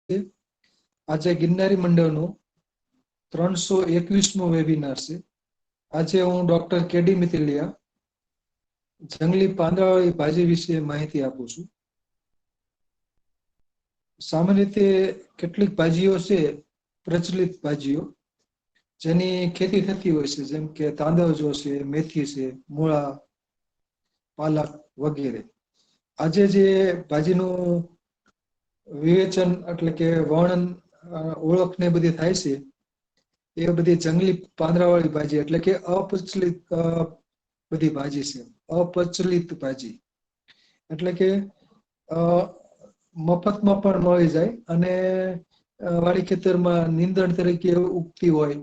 આજે ગિરનારી મંડળનો 321મો વેબિનાર છે. આજે હું ડોક્ટર કેડી મિત્તલિયા જંગલી પાંદડાવાળી ભાજી વિશે માહિતી આપું છું. સામાન્ય રીતે કેટલીક ભાજીઓ છે પ્રચલિત ભાજીઓ જેની ખેતી થતી હોય છે, જેમ કે તાંદળજો છે, મેથી છે, મૂળા, પાલક વગેરે. આજે જે ભાજીનું વિવેચન એટલે કે વર્ણન ઓળખ ને બધી થાય છે એ બધી જંગલી પાંદડાવાળી ભાજી એટલે કે અપ્રચલિત બધી ભાજી છે. અપ્રચલિત ભાજી એટલે કે મફતમાં પણ મળી જાય અને વાડી ખેતરમાં નીંદણ તરીકે ઉગતી હોય,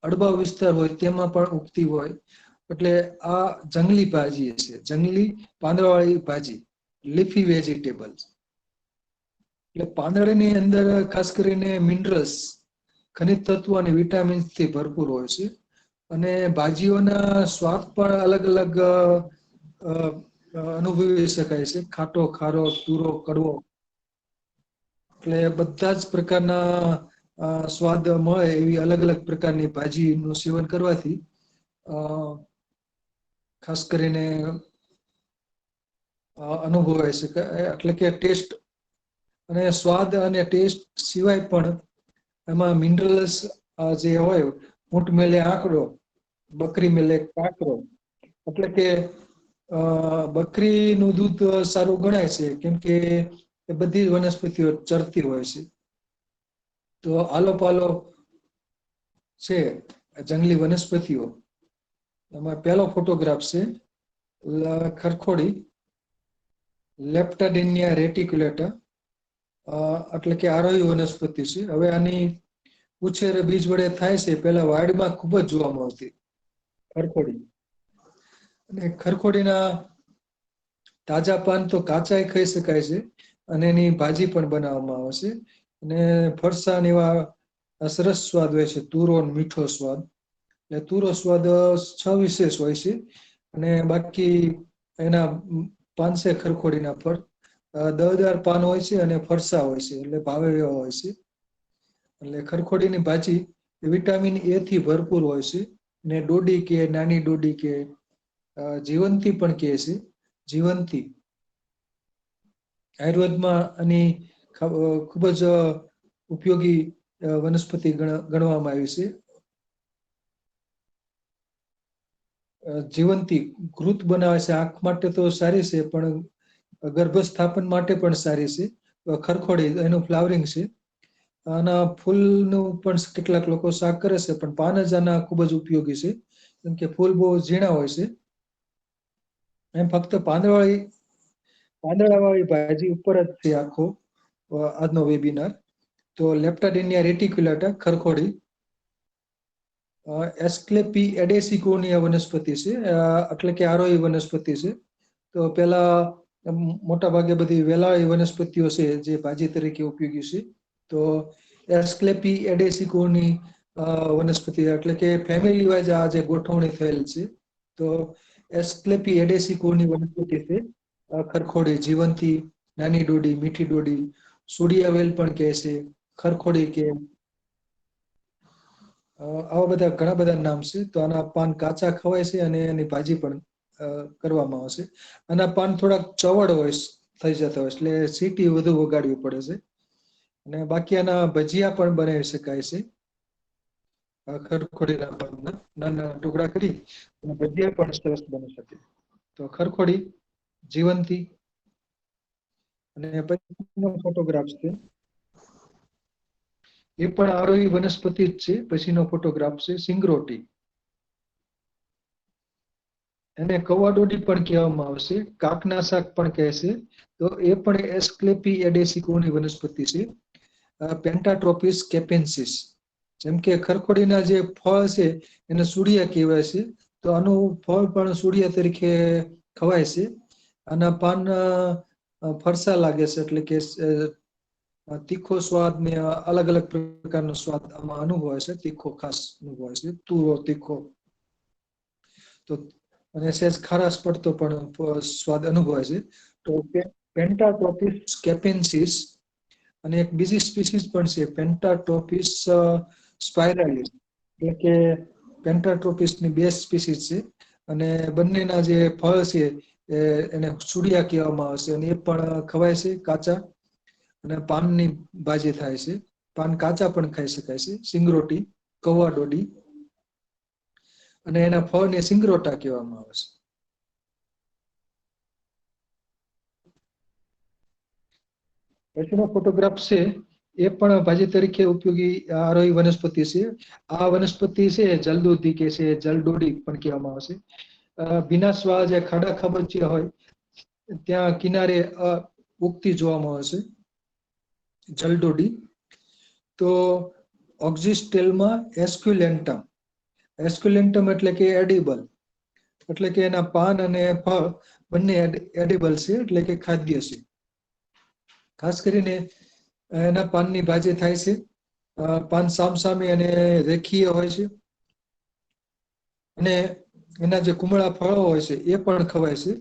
અડબા વિસ્તાર હોય તેમાં પણ ઉગતી હોય. એટલે આ જંગલી ભાજી છે, જંગલી પાંદડાવાળી ભાજી, લીફી વેજીટેબલ્સ. એટલે પાંદડાની અંદર ખાસ કરીને મિનરલ્સ, ખનિજ તત્વો અને વિટામિન્સ થી ભરપૂર હોય છે. અને ભાજીઓના સ્વાદ પણ અલગ અલગ અનુભવી શકાય છે. ખાટો, ખારો, તુરો, કડવો. એટલે બધા જ પ્રકારના સ્વાદ મળે એવી અલગ અલગ પ્રકારની ભાજીનું સેવન કરવાથી ખાસ કરીને અનુભવાય છે. એટલે કે ટેસ્ટ અને સ્વાદ અને ટેસ્ટ સિવાય પણ એમાં મિનરલ્સ જે હોય, ઊંટ મેલે આંકડો, બકરી મેલે કાકરો. એટલે કે બકરીનું દૂધ સારું ગણાય છે, કેમ કે એ બધી વનસ્પતિઓ ચરતી હોય છે. તો આલો પાલો છે જંગલી વનસ્પતિઓ. એમાં પહેલો ફોટોગ્રાફ છે ખરખોડી, લેપ્ટાડિનિયા રેટિક્યુલેટા, એટલે કે આરોહી વનસ્પતિ છે. હવે આની ઉછેર બીજ વડે થાય છે. પેલા વાડીમાં ખૂબ જ જોવા મળતી ખરખોડી. અને ખરખોડીના તાજા પાન તો કાચા ખાઈ શકાય છે અને એની ભાજી પણ બનાવવામાં આવે છે. અને ફરસાણ એવા સરસ સ્વાદ હોય છે, તુરો મીઠો સ્વાદ. એટલે તુરો સ્વાદ વિશેષ હોય છે. અને બાકી એના પાન છે ખરખોડીના ફળ, દળદાર પાન હોય છે અને ફરસા હોય છે, એટલે ભાવે એવા હોય છે. એટલે ખરખોડીની ભાજી વિટામિન એ થી ભરપૂર હોય છે. ને ડોડી કે નાની ડોડી કે જીવંતી પણ કહે છે. જીવંતી આયુર્વેદમાં આની ખૂબ જ ઉપયોગી વનસ્પતિ ગણવામાં આવી છે. જીવંતી ઘૃત બનાવે છે, આંખ માટે તો સારી છે, પણ ગર્ભસ્થાપન માટે પણ સારી છે. ખરખોડી એનું ફ્લાવરિંગ છે. આના ફૂલનું પણ કેટલાક લોકો શાક કરે છે, પણ પાન જ આના ખૂબ જ ઉપયોગી છે, કેમ કે ફૂલ બહુ ઝીણા હોય છે. એમ ફક્ત પાંદડાવાળી ભાજી ઉપર જ છે આખો આજનો વેબિનાર. તો લેપ્ટાડિનિયા રેટિક્યુલેટા ખરખોડી, એસ્ક્લેપી એડેસિકોની વનસ્પતિ છે, એટલે કે આરોહી વનસ્પતિ છે. તો પેલા મોટા ભાગે બધી વેલાળી વનસ્પતિઓ છે જે ભાજી તરીકે ઉપયોગી છે. તો એસ્ક્લેપી એડેસિકોની વનસ્પતિ એટલે કે ફેમિલી વાઇઝ આ જે ગોઠવણી થયેલ છે. તો એસ્ક્લેપી એડેસિકોની વનસ્પતિ છે ખરખોડી, જીવંતી, નાની ડોડી, મીઠી ડોડી, સોડિયાવેલ પણ કહે છે, ખરખોડી કે. આવા બધા ઘણા બધા નામ છે. તો આના પાન કાચા ખવાય છે અને એની ભાજી પણ કરવામાં આવે છે. આના પાન થોડાક ચવડ હોય થઈ જતા હોય, એટલે સીટી વધુ વગાડવી પડે છે. અને બાકી આના ભજીયા પણ બનાવી શકાય છે. ખરખોડીના પાનના નાના ટુકડા કરી અને ભજીયા પણ સરસ બની શકે. તો ખરખોડી, જીવંતી અને પછીનો ફોટોગ્રાફ છે. એ પણ આરોહી વનસ્પતિ જ છે. પછીનો ફોટોગ્રાફ છે સિંગરોટી. એને કવાડોડી પણ કહેવામાં આવશે, કાકના શાક પણ કહે છે. તો એ પણ એસ્ક્લેપી એડેસિકોની વનસ્પતિ છે. પેન્ટાટ્રોપિસ કેપેન્સિસ. જેમ કે ખરખોડીના જે ફળ છે એને સુડિયા કહેવાય છે. તો આનું ફળ પણ સુડિયા તરીકે ખવાય છે. આના પાન ફરસા લાગે છે, એટલે કે તીખો સ્વાદ ને અલગ અલગ પ્રકારનો સ્વાદ આમાં અનુભવાય છે. તીખો ખાસ અનુભવાય છે, તુરો તીખો. તો અને સહેજ ખારાશ પડતો પણ સ્વાદ અનુભવાય છે. તો પેન્ટાટ્રોપિસ કેપેન્સિસ અને એક બીજી સ્પીસીસ પણ છે પેન્ટાટ્રોપિસ સ્પાઇરાલિસ, એટલે કે પેન્ટાટ્રોપિસની બે સ્પીસીસ છે અને બંનેના જે ફળ છે એને સુડિયા કહેવામાં આવે છે અને એ પણ ખવાય છે કાચા, અને પાનની ભાજી થાય છે. પાન કાચા પણ ખાઈ શકાય છે, સિંગરોટી, કૌવા ડોડી, અને એના ફળને સિંગરોટા કહેવામાં આવે છે. પછીનો ફોટોગ્રાફ છે એ પણ ભાજી તરીકે ઉપયોગી આરોહી વનસ્પતિ છે. આ વનસ્પતિ છે જલદોધી કે છે, જલડોડી પણ કહેવામાં આવે છે. ભીનાશવાળા જે ખાડા ખાબોચિયા હોય ત્યાં કિનારે ઉગતી જોવામાં આવે છે જલડોડી. તો ઓક્ઝિસ્ટેલમાં એસ્ક્યુલેન્ટમ, એસ્ક્યુલેન્ટમ એટલે કે એડિબલ, એટલે કે એના પાન અને ફળ બંને એડિબલ છે, એટલે કે ખાદ્ય છે. ખાસ કરીને એના પાનની ભાજી થાય છે. પાન સામસામે અને રેખીય હોય છે, અને એના જે કુમળા ફળો હોય છે એ પણ ખવાય છે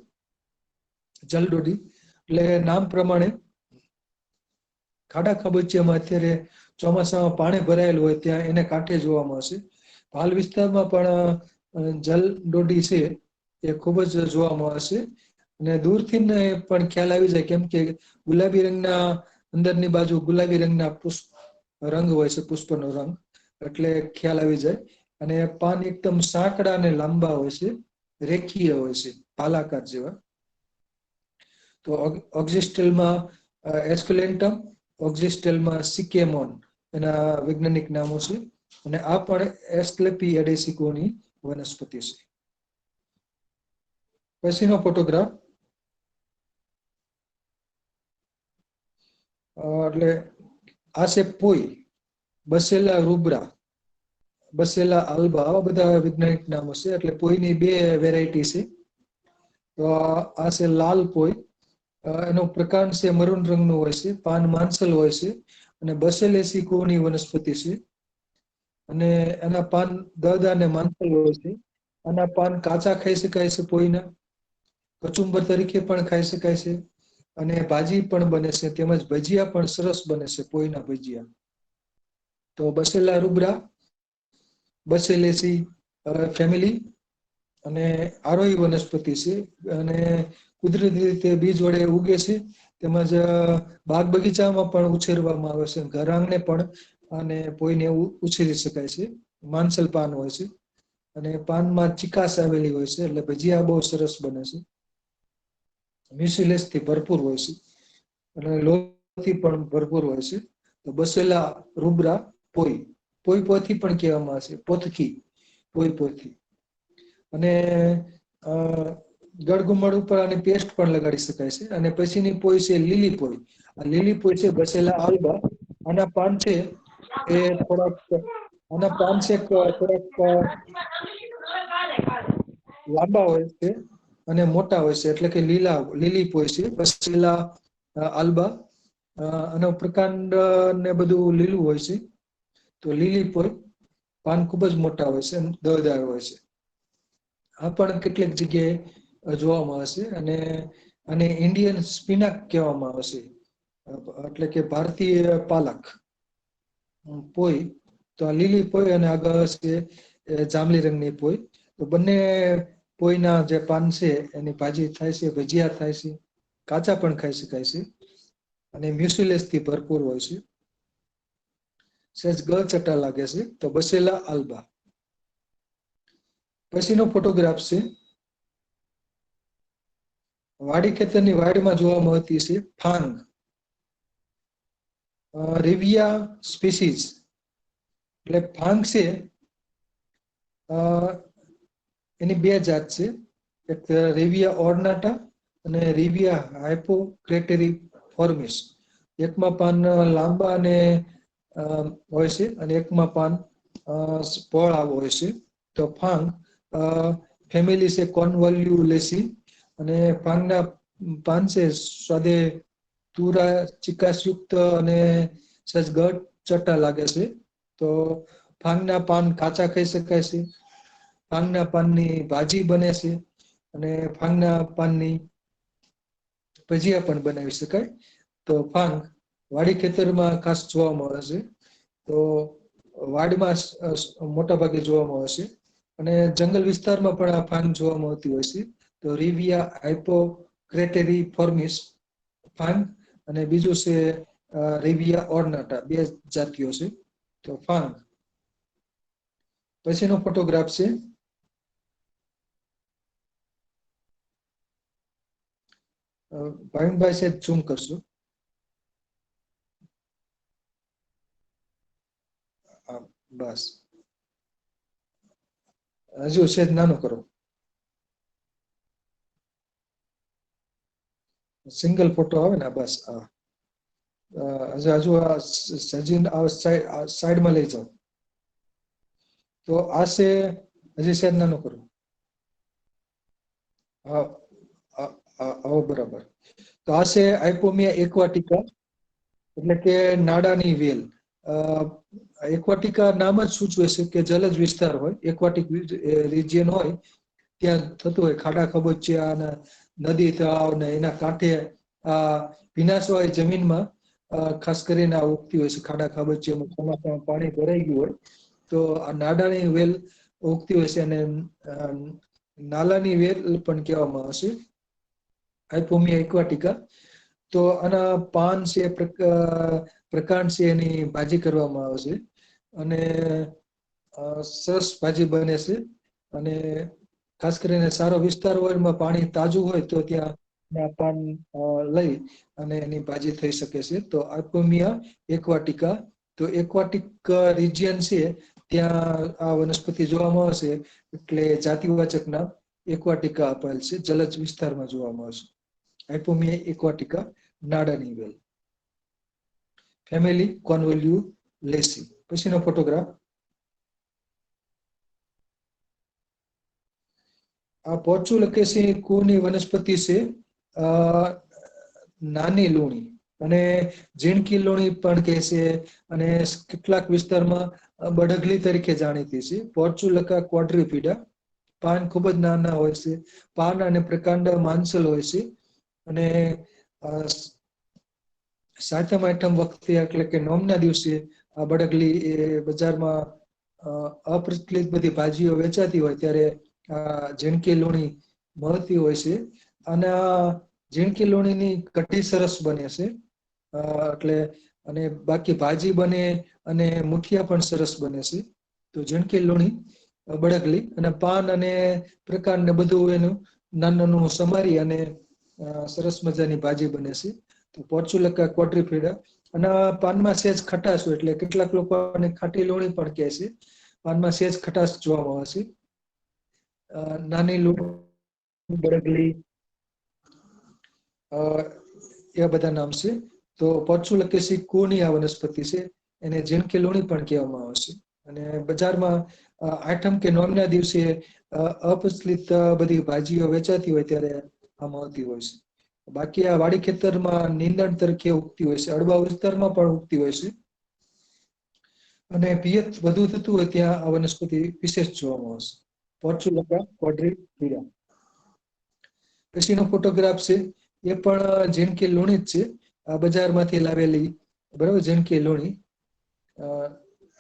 જલડોડી. એટલે નામ પ્રમાણે ખાડા ખાબોચિયામાં અત્યારે ચોમાસામાં પાણી ભરાયેલું હોય ત્યાં એને કાંઠે જોવા મળશે. હાલ વિસ્તારમાં પણ જલડોડી છે એ ખૂબ જ જોવા મળે છે, અને દૂરથી પણ ખ્યાલ આવી જાય, કેમ કે ગુલાબી રંગના અંદરની બાજુ ગુલાબી રંગના પુષ્પ રંગ હોય છે, પુષ્પનો રંગ, એટલે ખ્યાલ આવી જાય. અને પાન એકદમ સાંકડા અને લાંબા હોય છે, રેખીય હોય છે, પાલાકાર જેવા. તો ઓક્ઝિસ્ટેલમાં એસ્ક્યુલેન્ટમ, ઓક્ઝિસ્ટેલમાં સિકેમોન એના વૈજ્ઞાનિક નામો છે, અને આ પણ એસ્ક્લેપી એડેસિકોની વનસ્પતિ છે. પછીનો ફોટોગ્રાફ એટલે આ છે પોઈ, બસેલા રૂબ્રા, બસેલા આલ્બા, આવા બધા વૈજ્ઞાનિક નામો છે. એટલે પોઈની બે વેરાયટી છે. તો આ છે લાલ પોઈ, એનો પ્રકાંડ છે મરૂન રંગનો હોય છે, પાન માંસલ હોય છે, અને બસેલેસી કુળની વનસ્પતિ છે, અને એના પાન દળદાર અને માંસલ હોય છે. આના પાન કાચા ખાઈ શકાય છે, પોઈના કચુંબર તરીકે પણ ખાઈ શકાય છે, અને ભાજી પણ બને છે, તેમજ ભજીયા પણ સરસ બને છે, પોઈના ભજીયા. તો બસેલા રૂબ્રા, બસેલેસી ફેમિલી, અને આરોહી વનસ્પતિ છે, અને કુદરતી રીતે બીજ વડે ઉગે છે, તેમજ બાગ બગીચામાં પણ ઉછેરવામાં આવે છે, ઘર આંગણે પણ અને પોઈને ઉછેરી શકાય છે. માંસલ પાન હોય છે, અને પાનમાં ચિકાસ આવેલી હોય છે, એટલે ભજીયા બહુ સરસ બને છે. મ્યુસિલેસ થી ભરપૂર હોય છે, અને લોહથી પણ ભરપૂર હોય છે. તો બસેલા રૂબ્રા પોઈ, પોઈ પોથી પણ કહેવામાં આવે છે, પોથકી, પોઈ પોથી. અને ગળગુમડ ઉપર આની પેસ્ટ પણ લગાડી શકાય છે. અને પછીની પોઈ છે લીલી પોઈ. આ લીલી પોઈ છે બસેલા આલ્બા. આના પાન છે એ થોડાક, આના પાન છે થોડાક લાંબા હોય છે અને મોટા હોય છે, એટલે કે લીલી પોઈ છે બસેલા આલ્બા. આનો પ્રકાંડ ને બધું લીલું હોય છે. તો લીલી પોઈ, પાન ખૂબ જ મોટા હોય છે અને દળદાર હોય છે. આ પણ કેટલીક જગ્યાએ જોવા મળે છે, અને ઇન્ડિયન સ્પિનાક કહેવામાં આવે છે, એટલે કે ભારતીય પાલક પોઈ. તો આ લીલી પોઈ અને આગળ છે જાંબલી રંગની પોઈ. તો બંને પોઈના જે પાન છે એની ભાજી થાય છે, ભજીયા થાય છે, કાચા પણ ખાઈ શકાય છે, અને મ્યુસિલેસ થી ભરપૂર હોય છે. સહેજ ગળચટ્ટા લાગે છે. તો બસેલા આલ્બા. પછીનો ફોટોગ્રાફ છે વાડી ખેતરની વાડીમાં જોવા મળતી છે ફાંગ, રિવિયા સ્પીસીસ. એટલે ફાંગ છે એની બે જાત છે, એક રિવિયા ઓર્નાટા અને રિવિયા હાઇપોક્રેટેરી ફોર્મિસ. એકમાં પાન લાંબા અને હોય છે, અને એકમાં પાન પહોળા હોય છે. તો ફાંગ ફેમિલી છે કોન્વોલ્યુલેસી, અને ફાંગના પાન છે સ્વાદે તુરા ચિકાસયુક્ત અને સહેજ ગળચટ્ટા લાગે છે. તો ફાંગના પાન કાચા ખાઈ શકાય છે, ફાંગના પાનની ભાજી બને છે, અને ફાંગના પાનની ભજીયા પણ બનાવી શકાય. તો ફાંગ વાડી ખેતરમાં ખાસ જોવા મળે છે. તો વાડીમાં મોટા ભાગે જોવા મળે છે અને જંગલ વિસ્તારમાં પણ આ ફાન જોવા મળતી હોય છે. તો રિવિયા હાઇપોક્રેટેરી ફોર્મિસ ફાન અને બીજું છે રિવિયા ઓર્નાટા, બે જાતિઓ છે. તો ફાન. પછીનો ફોટોગ્રાફ છે ભાવિનભાઈ છે, ઝૂમ કરશો. બસ હજુ સેજ નાનું કરો. સિંગલ ફોટો આવે ને, બસ હા. હજુ સાઈડમાં લઈ જાઓ. તો આ છે, હજી સેજ નાનું કરો. હા બરાબર. તો આ છે આઇપોમિયા એક્વાટિકા, એટલે કે નાડાની વેલ. એક્વાટિકા નામ જ સૂચવે છે કે જલજ વિસ્તાર હોય, એક્વાટિક રિજિયન હોય ત્યાં થતું હોય. ખાડા ખબોચિયા અને નદી તળાવ ને એના કાંઠે ભીનાશવાળી જમીનમાં ખાસ કરીને આ ઉગતી હોય છે. ખાડા ખાબોચિયામાં ચોમાસામાં પાણી ભરાઈ ગયું હોય તો આ નાડાની વેલ ઉગતી હોય છે અને નાલાની વેલ પણ કહેવામાં આવે છે, આઇપોમિયા એક્વાટિકા. તો આના પાન છે, પ્રકાંડ છે, એની ભાજી કરવામાં આવે છે અને સરસ ભાજી બને છે. અને ખાસ કરીને સારો વિસ્તાર હોય, એમાં પાણી તાજું હોય તો ત્યાં પાન લઈ અને એની ભાજી થઈ શકે છે. તો આઇપોમિયા એક્વાટિકા. તો એક્વાટિક રિજિયન છે ત્યાં આ વનસ્પતિ જોવામાં આવશે, એટલે જાતિવાચક નામ એક્વાટિકા અપાયેલ છે. જલજ વિસ્તારમાં જોવામાં આવશે. આઇપોમિયા એક્વાટિકા, નાડાની વેલ. ફેમિલી કોન્વોલ્યુલેસી. પછીનો ફોટોગ્રાફ. આ પોર્ચ્યુલકેસી કુળની વનસ્પતિ છે. નાની લૂણી અને ઝીણકી લૂણી પણ કહે છે અને કેટલાક વિસ્તારમાં બડગલી તરીકે જાણીતી છે. પોર્ચ્યુલકા ક્વોડ્રીપીડા. પાન ખૂબ જ નાના હોય છે. પાન અને પ્રકાંડ માંસલ હોય છે અને સાતમ આઠમ વખતે, એટલે કે નોમના દિવસે આ બડગલી એ બજારમાં અપ્રચલિત બધી ભાજીઓ વેચાતી હોય ત્યારે ઝીણકી લૂણી મળતી હોય છે. અને ઝીણકી લૂણીની કઢી સરસ બને છે. એટલે અને બાકી ભાજી બને અને મુઠિયા પણ સરસ બને છે. તો ઝીણકી લૂણી, બળગલી અને પાન અને પ્રકાંડ ને બધું એનું નાનું નાનું સમારી અને સરસ મજાની ભાજી બને છે. તો પોર્ચ્યુલકા ક્વોડ્રીપીડા. અને પાનમાં સેજ ખટાશ હોય, એટલે કેટલાક લોકો ખાટી લૂણી પણ કહે છે. પાનમાં સેજ ખટાશ જોવા મળે છે. નાની લૂણી, બળગલી, એ બધા નામ છે. તો પોર્ચ્યુલકેસી કુળની આ વનસ્પતિ છે. એને ઝીણકી લૂણી પણ કહેવામાં આવે છે. અને બજારમાં આઠમ કે નોમના દિવસે અપ્રચલિત બધી ભાજીઓ વેચાતી હોય ત્યારે આ મળતી હોય છે. બાકી આ વાડી ખેતરમાં નીંદણ તરીકે ઉગતી હોય છે. અડવા વિસ્તારમાં પણ ઉગતી હોય છે અને પિયત વધુ થતું હોય ત્યાં આ વનસ્પતિ વિશેષ જોવામાં આવશે. પોર્ચ્યુલકા ક્વોડ્રીપીડા. પછીનો ફોટોગ્રાફ છે, એ પણ ઝીણકી લૂણી જ છે. આ બજારમાંથી લાવેલી, બરાબર, ઝીણકી લૂણી.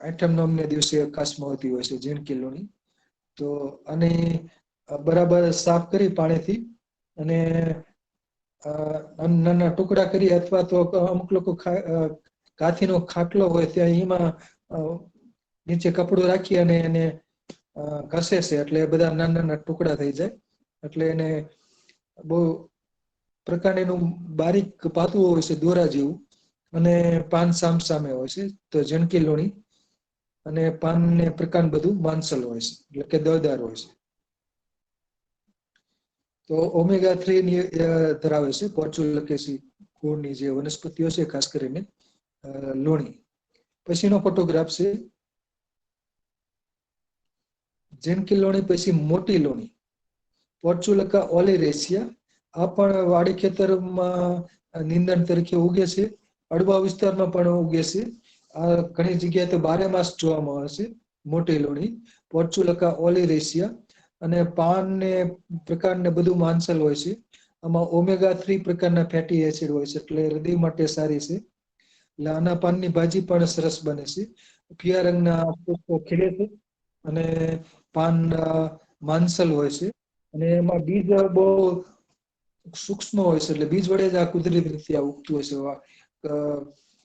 આઠમ નોમને દિવસે ખાસ મળતી હોય છે ઝીણકી લૂણી. તો આને બરાબર સાફ કરી પાણીથી અને નાના ટુકડા કરી, અથવા તો અમુક લોકો કાથીનો ખાટલો હોય ત્યાં એમાં નીચે કપડું રાખી અને એને ઘસે છે, એટલે બધા નાના નાના ટુકડા થઈ જાય. એટલે એને બહુ પ્રકાંડ એનું બારીક પાતળું હોય છે, દોરા જેવું, અને પાન સામ સામે હોય છે. તો ઝીણકી લૂણી અને પાન ને પ્રકાંડ બધું માંસલ હોય છે, એટલે કે દળદાર હોય છે. તો ઓમેગા 3 ધરાવે છે પોર્ચ્યુલકેસી કુળની જે વનસ્પતિઓ છે, ખાસ કરીને લૂણી. પછીનો ફોટોગ્રાફ છે ઝીણકી લૂણી પછી મોટી લૂણી, પોર્ચ્યુલકા ઓલિરેશિયા. આ પણ વાડી ખેતરમાં નીંદણ તરીકે ઉગે છે. અડવા વિસ્તારમાં પણ ઉગે છે. આ ઘણી જગ્યાએ તો 12 માસ જોવા મળે છે. મોટી લૂણી, પોર્ચ્યુલકા ઓલિરેશિયા. અને પાન ને પ્રકાંડ ને બધું માંસલ હોય છે. આમાં ઓમેગા 3 પ્રકારના ફેટી એસિડ હોય છે, એટલે હૃદય માટે સારી છે. એટલે આના પાનની ભાજી પણ સરસ બને છે. પીળા રંગના પુષ્પો ખીલે છે અને પાન માંસલ હોય છે અને એમાં બીજ બહુ સૂક્ષ્મ હોય છે, એટલે બીજ વડે જ આ કુદરતી રીતે આ ઉગતું હોય છે.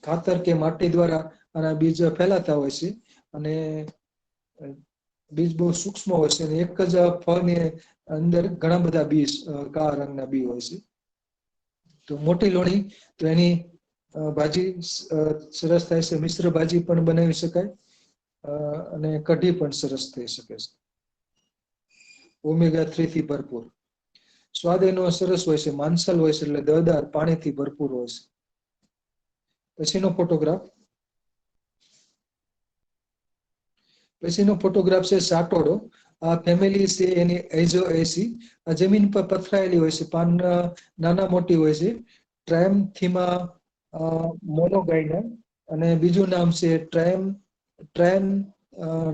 ખાતર કે માટી દ્વારા આના બીજ ફેલાતા હોય છે અને બીજ બહુ સૂક્ષ્મ હોય છે અને એક જ ફળની અંદર ઘણા બધા બીજ કાળા રંગના બી હોય છે. તો મોટી લોણી તો એની ભાજી સરસ થાય છે. મિશ્ર ભાજી પણ બનાવી શકાય અને કઢી પણ સરસ થઈ શકે છે. ઓમેગા 3 થી ભરપૂર સ્વાદ એનો સરસ હોય છે, માંસલ હોય છે, એટલે દળદાર પાણીથી ભરપૂર હોય છે. પછીનો ફોટોગ્રાફ છે સાટોડો. આ ફેમિલી છે એની એઝોએસી. આ જમીન પર પથરાયેલી હોય છે, પાન નાના મોટી હોય છે. ટ્રાયમથીમા મોનોગાઇડા અને બીજું નામ છે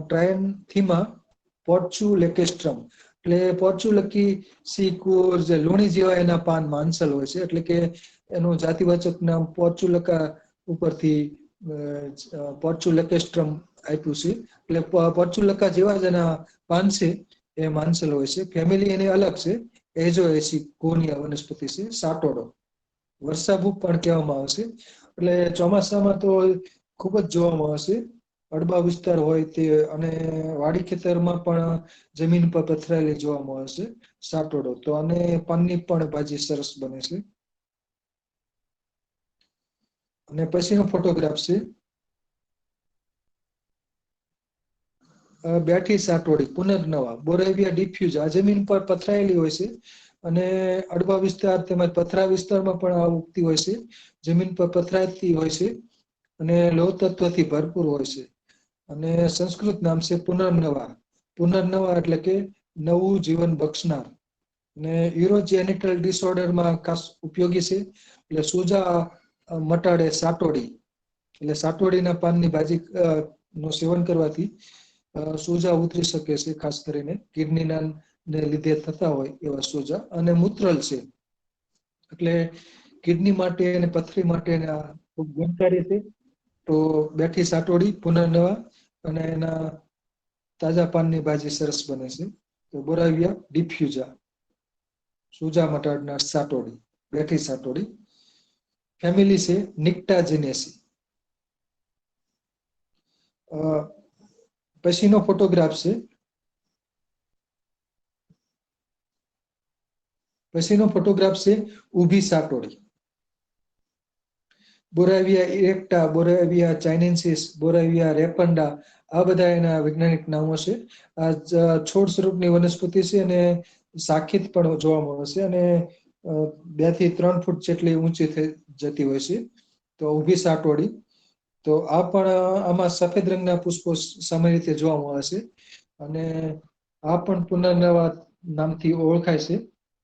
ટ્રાયનથીમા પોર્ચ્યુલેકેસ્ટ્રમ. એટલે પોર્ચ્યુલકી સિકુર જે લુણી જેવા એના પાન માંસલ હોય છે, એટલે કે એનું જાતિવાચક નામ પોર્ચ્યુલકા ઉપરથી પોર્ચ્યુલેકેસ્ટ્રમ આપ્યું છે. એટલે પોર્ચ્યુલકા જેવા જ એના પાન છે એ માંસલ હોય છે. ફેમિલી એની અલગ છે, એઝોએસી કોનિયા વનસ્પતિ છે. સાટોડો વર્ષાભૂપ પણ કહેવામાં આવશે. એટલે ચોમાસામાં તો ખૂબ જ જોવામાં આવશે. અડબા વિસ્તાર હોય તે અને વાડી ખેતરમાં પણ જમીન પર પથરાયેલી જોવા મળે છે સાટોડો. તો આને પાનની પણ ભાજી સરસ બને છે. અને પછીનો ફોટોગ્રાફ છે બેઠી સાટોડી પુનર્નવા બોરેવિયા ડિફ્યુઝ. આ જમીન પર પથરાયેલી હોય છે અને અડબા વિસ્તાર તેમજ પથરા વિસ્તારમાં પણ આ ઉગતી હોય છે. જમીન પર પથરાતી હોય છે અને લોહ તત્વથી ભરપૂર હોય છે. અને સંસ્કૃત નામ છે પુનર્નવા. પુનર્નવા એટલે કે નવું જીવન બક્ષનાર. ને યુરોજેનિટલ ડિસઓર્ડરમાં ખાસ ઉપયોગી છે. એટલે સોજા મટાડે સાટોડી. એટલે સાટોડીના પાનની ભાજી નું સેવન કરવાથી સોજા ઉતરી શકે છે, ખાસ કરીને કિડનીના ને લીધે થતા હોય એવા સોજા. અને મૂત્રલ છે એટલે કિડની માટે અને પથરી માટે ખૂબ ગુણકારી છે. તો બેઠી સાટોડી પુનર્નવા અને એના તાજા પાનની ભાજી સરસ બને છે. તો બોરાવિયા ડિફ્યુઝા સોજા મટાડનાર સાટોડી, બેઠી સાટોડી. ફેમિલી છે નિક્ટાજેનેસી. પછીનો ફોટોગ્રાફ છે ઊભી સાટોડી. બોરાવિયા ઇરેક્ટા, બોરાવિયા ચાઇનેન્સિસ, બોરાવિયા રેપન્ડા, આ બધા એના વૈજ્ઞાનિક નામો છે. આ છોડ સ્વરૂપની વનસ્પતિ છે અને શાખિત પણ જોવા મળે છે અને 2 થી 3 ફૂટ જેટલી ઊંચી થઈ જતી હોય છે. તો ઊભી સાટોડી. તો આ પણ આમાં સફેદ રંગના પુષ્પો સામાન્ય રીતે જોવા મળે છે અને આ પણ પુનર્નવા નામથી ઓળખાય છે.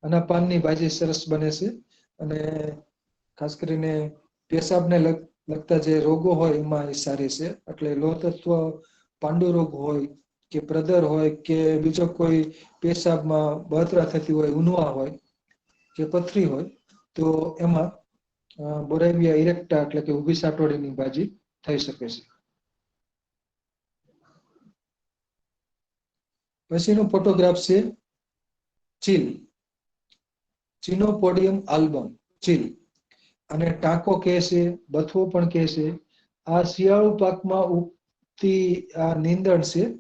આના પાનની ભાજી સરસ બને છે અને ખાસ કરીને પેશાબને લગતા જે રોગો હોય એમાં એ સારી છે. એટલે લોહ તત્વ પાંડુ રોગ હોય કે પ્રદર હોય કે બીજો કોઈ પેશાબમાં બળતરા થતી હોય, ઉનવા હોય કે પથરી હોય તો એમાં બોરેવિયા ઇરેક્ટા એટલે કે ઊભી સાટોડીની ભાજી થઈ શકે છે. પછીનો ફોટોગ્રાફ છે ચીલ. ચિનોપોડિયમ આલ્બમ, ચીલ. અને ટાંકો કહે છે, બથવો પણ કહે છે. આ શિયાળુ પાકમાં ઉગતી આ નીંદણ છે.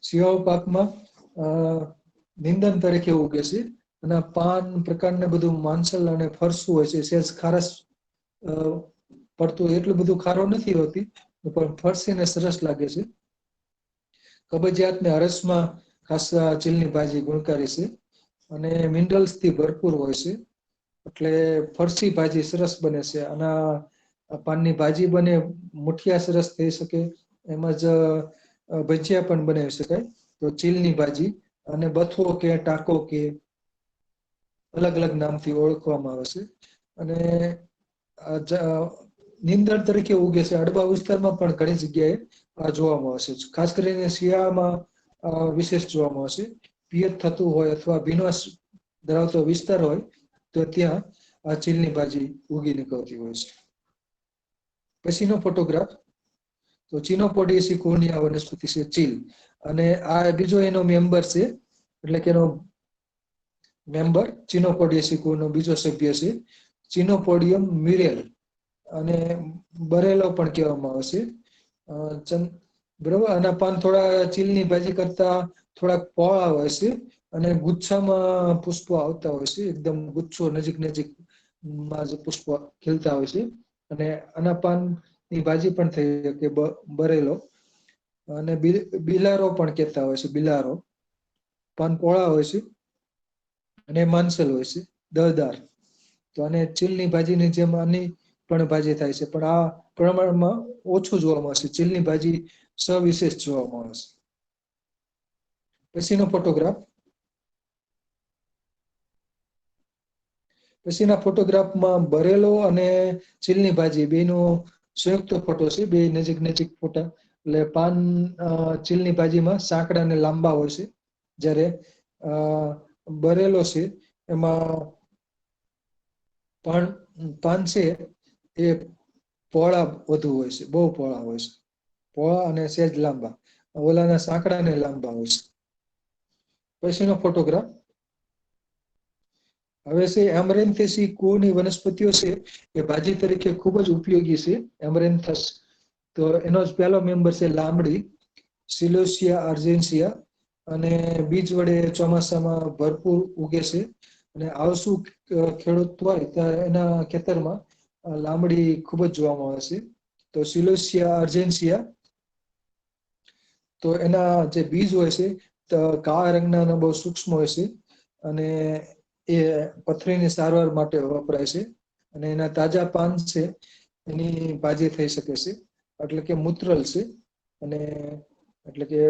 શિયાળુ પાકમાં નીંદણ તરીકે ઉગે છે અને પાન પ્રકારને બધું માંસલ અને ફરસું હોય છે. સહેજ ખારસ પડતું, એટલું બધું ખારો નથી હોતી પણ ફરસીને સરસ લાગે છે. કબજિયાતને હરસમાં ખાસ ચીલની ભાજી ગુણકારી છે અને મિનરલ્સથી ભરપૂર હોય છે. એટલે ફરસી ભાજી સરસ બને છે. આના પાનની ભાજી બને, મુઠિયા સરસ થઈ શકે, એમજ ભજીયા પણ બનાવી શકાય. તો ચીલની ભાજી અને બથવો કે ટાંકો કે અલગ અલગ નામથી ઓળખવામાં આવે છે. અને નીંદણ તરીકે ઉગે છે. અડબા વિસ્તારમાં પણ ઘણી જગ્યાએ આ જોવામાં આવશે. ખાસ કરીને શિયાળામાં વિશેષ જોવામાં આવશે. પિયત થતું હોય અથવા ભીનાશ ધરાવતો વિસ્તાર હોય તો ત્યાં આ ચીલની ભાજી ઉગી નીકળતી હોય છે. પછીનો ફોટોગ્રાફ તો ચિનોપોડિયેસી કુળની આ વનસ્પતિ છે ચીલ, અને આ બીજો એનો મેમ્બર છે, એટલે કે એનો મેમ્બર ચિનોપોડિયેસી કુળનો બીજો સભ્ય છે ચિનોપોડિયમ મ્યુરેલ, અને બરેલો પણ કહેવામાં આવે છે. બરોબર. આના પાન થોડા ચીલની ભાજી કરતા થોડાક પહોળા હોય છે, અને ગુચ્છામાં પુષ્પો આવતા હોય છે, એકદમ ગુચ્છો નજીક નજીકમાં જે પુષ્પો ખીલતા હોય છે. અને આના પાનની ભાજી પણ થઈ શકે, બરેલો, અને બિલારો પણ કહેતા હોય છે. બિલારો પાન પહોળા હોય છે અને માંસલ હોય છે, દળદાર. તો આને ચીલની ભાજીની જેમ આની પણ ભાજી થાય છે, પણ આ પ્રમાણમાં ઓછું જોવા મળશે. ચીલની ભાજી સવિશેષ જોવા મળે છે. પછીનો ફોટોગ્રાફ. પછીના ફોટોગ્રાફમાં બરેલો અને ચીલની ભાજી બેનો સંયુક્ત ફોટો છે, બે નજીક નજીક ફોટા. એટલે પાન ચીલની ભાજીમાં સાંકડા અને લાંબા હોય છે, જ્યારે બરેલો છે એમાં પાન છે એ પહોળા વધુ હોય છે, બહુ પહોળા હોય છે, પહોળા અને સહેજ લાંબા. ઓલાના સાંકડા અને લાંબા હોય છે. પછીનો ફોટોગ્રાફ. હવે છે એમરેન્થેસી કુળની વનસ્પતિઓ છે એ ભાજી તરીકે ખૂબ જ ઉપયોગી છે. એમરેન્થસ, તો એનો જ પહેલો મેમ્બર છે લાંબડી, સિલોસિયા આર્જેન્સિયા, અને બીજ વડે ચોમાસામાં ભરપૂર ઉગે છે. અને આવસુ ખેડૂત હોય ત્યાં એના ખેતરમાં લાંબડી ખૂબ જ જોવામાં આવે છે. તો સિલોસિયા આર્જેન્સિયા, તો એના જે બીજ હોય છે તો કાળા રંગના બહુ સૂક્ષ્મ હોય છે, અને એ પથરીની સારવાર માટે વપરાય છે. અને એના તાજા પાન છે એની ભાજી થઈ શકે છે, એટલે કે મૂત્રલ છે. અને એટલે કે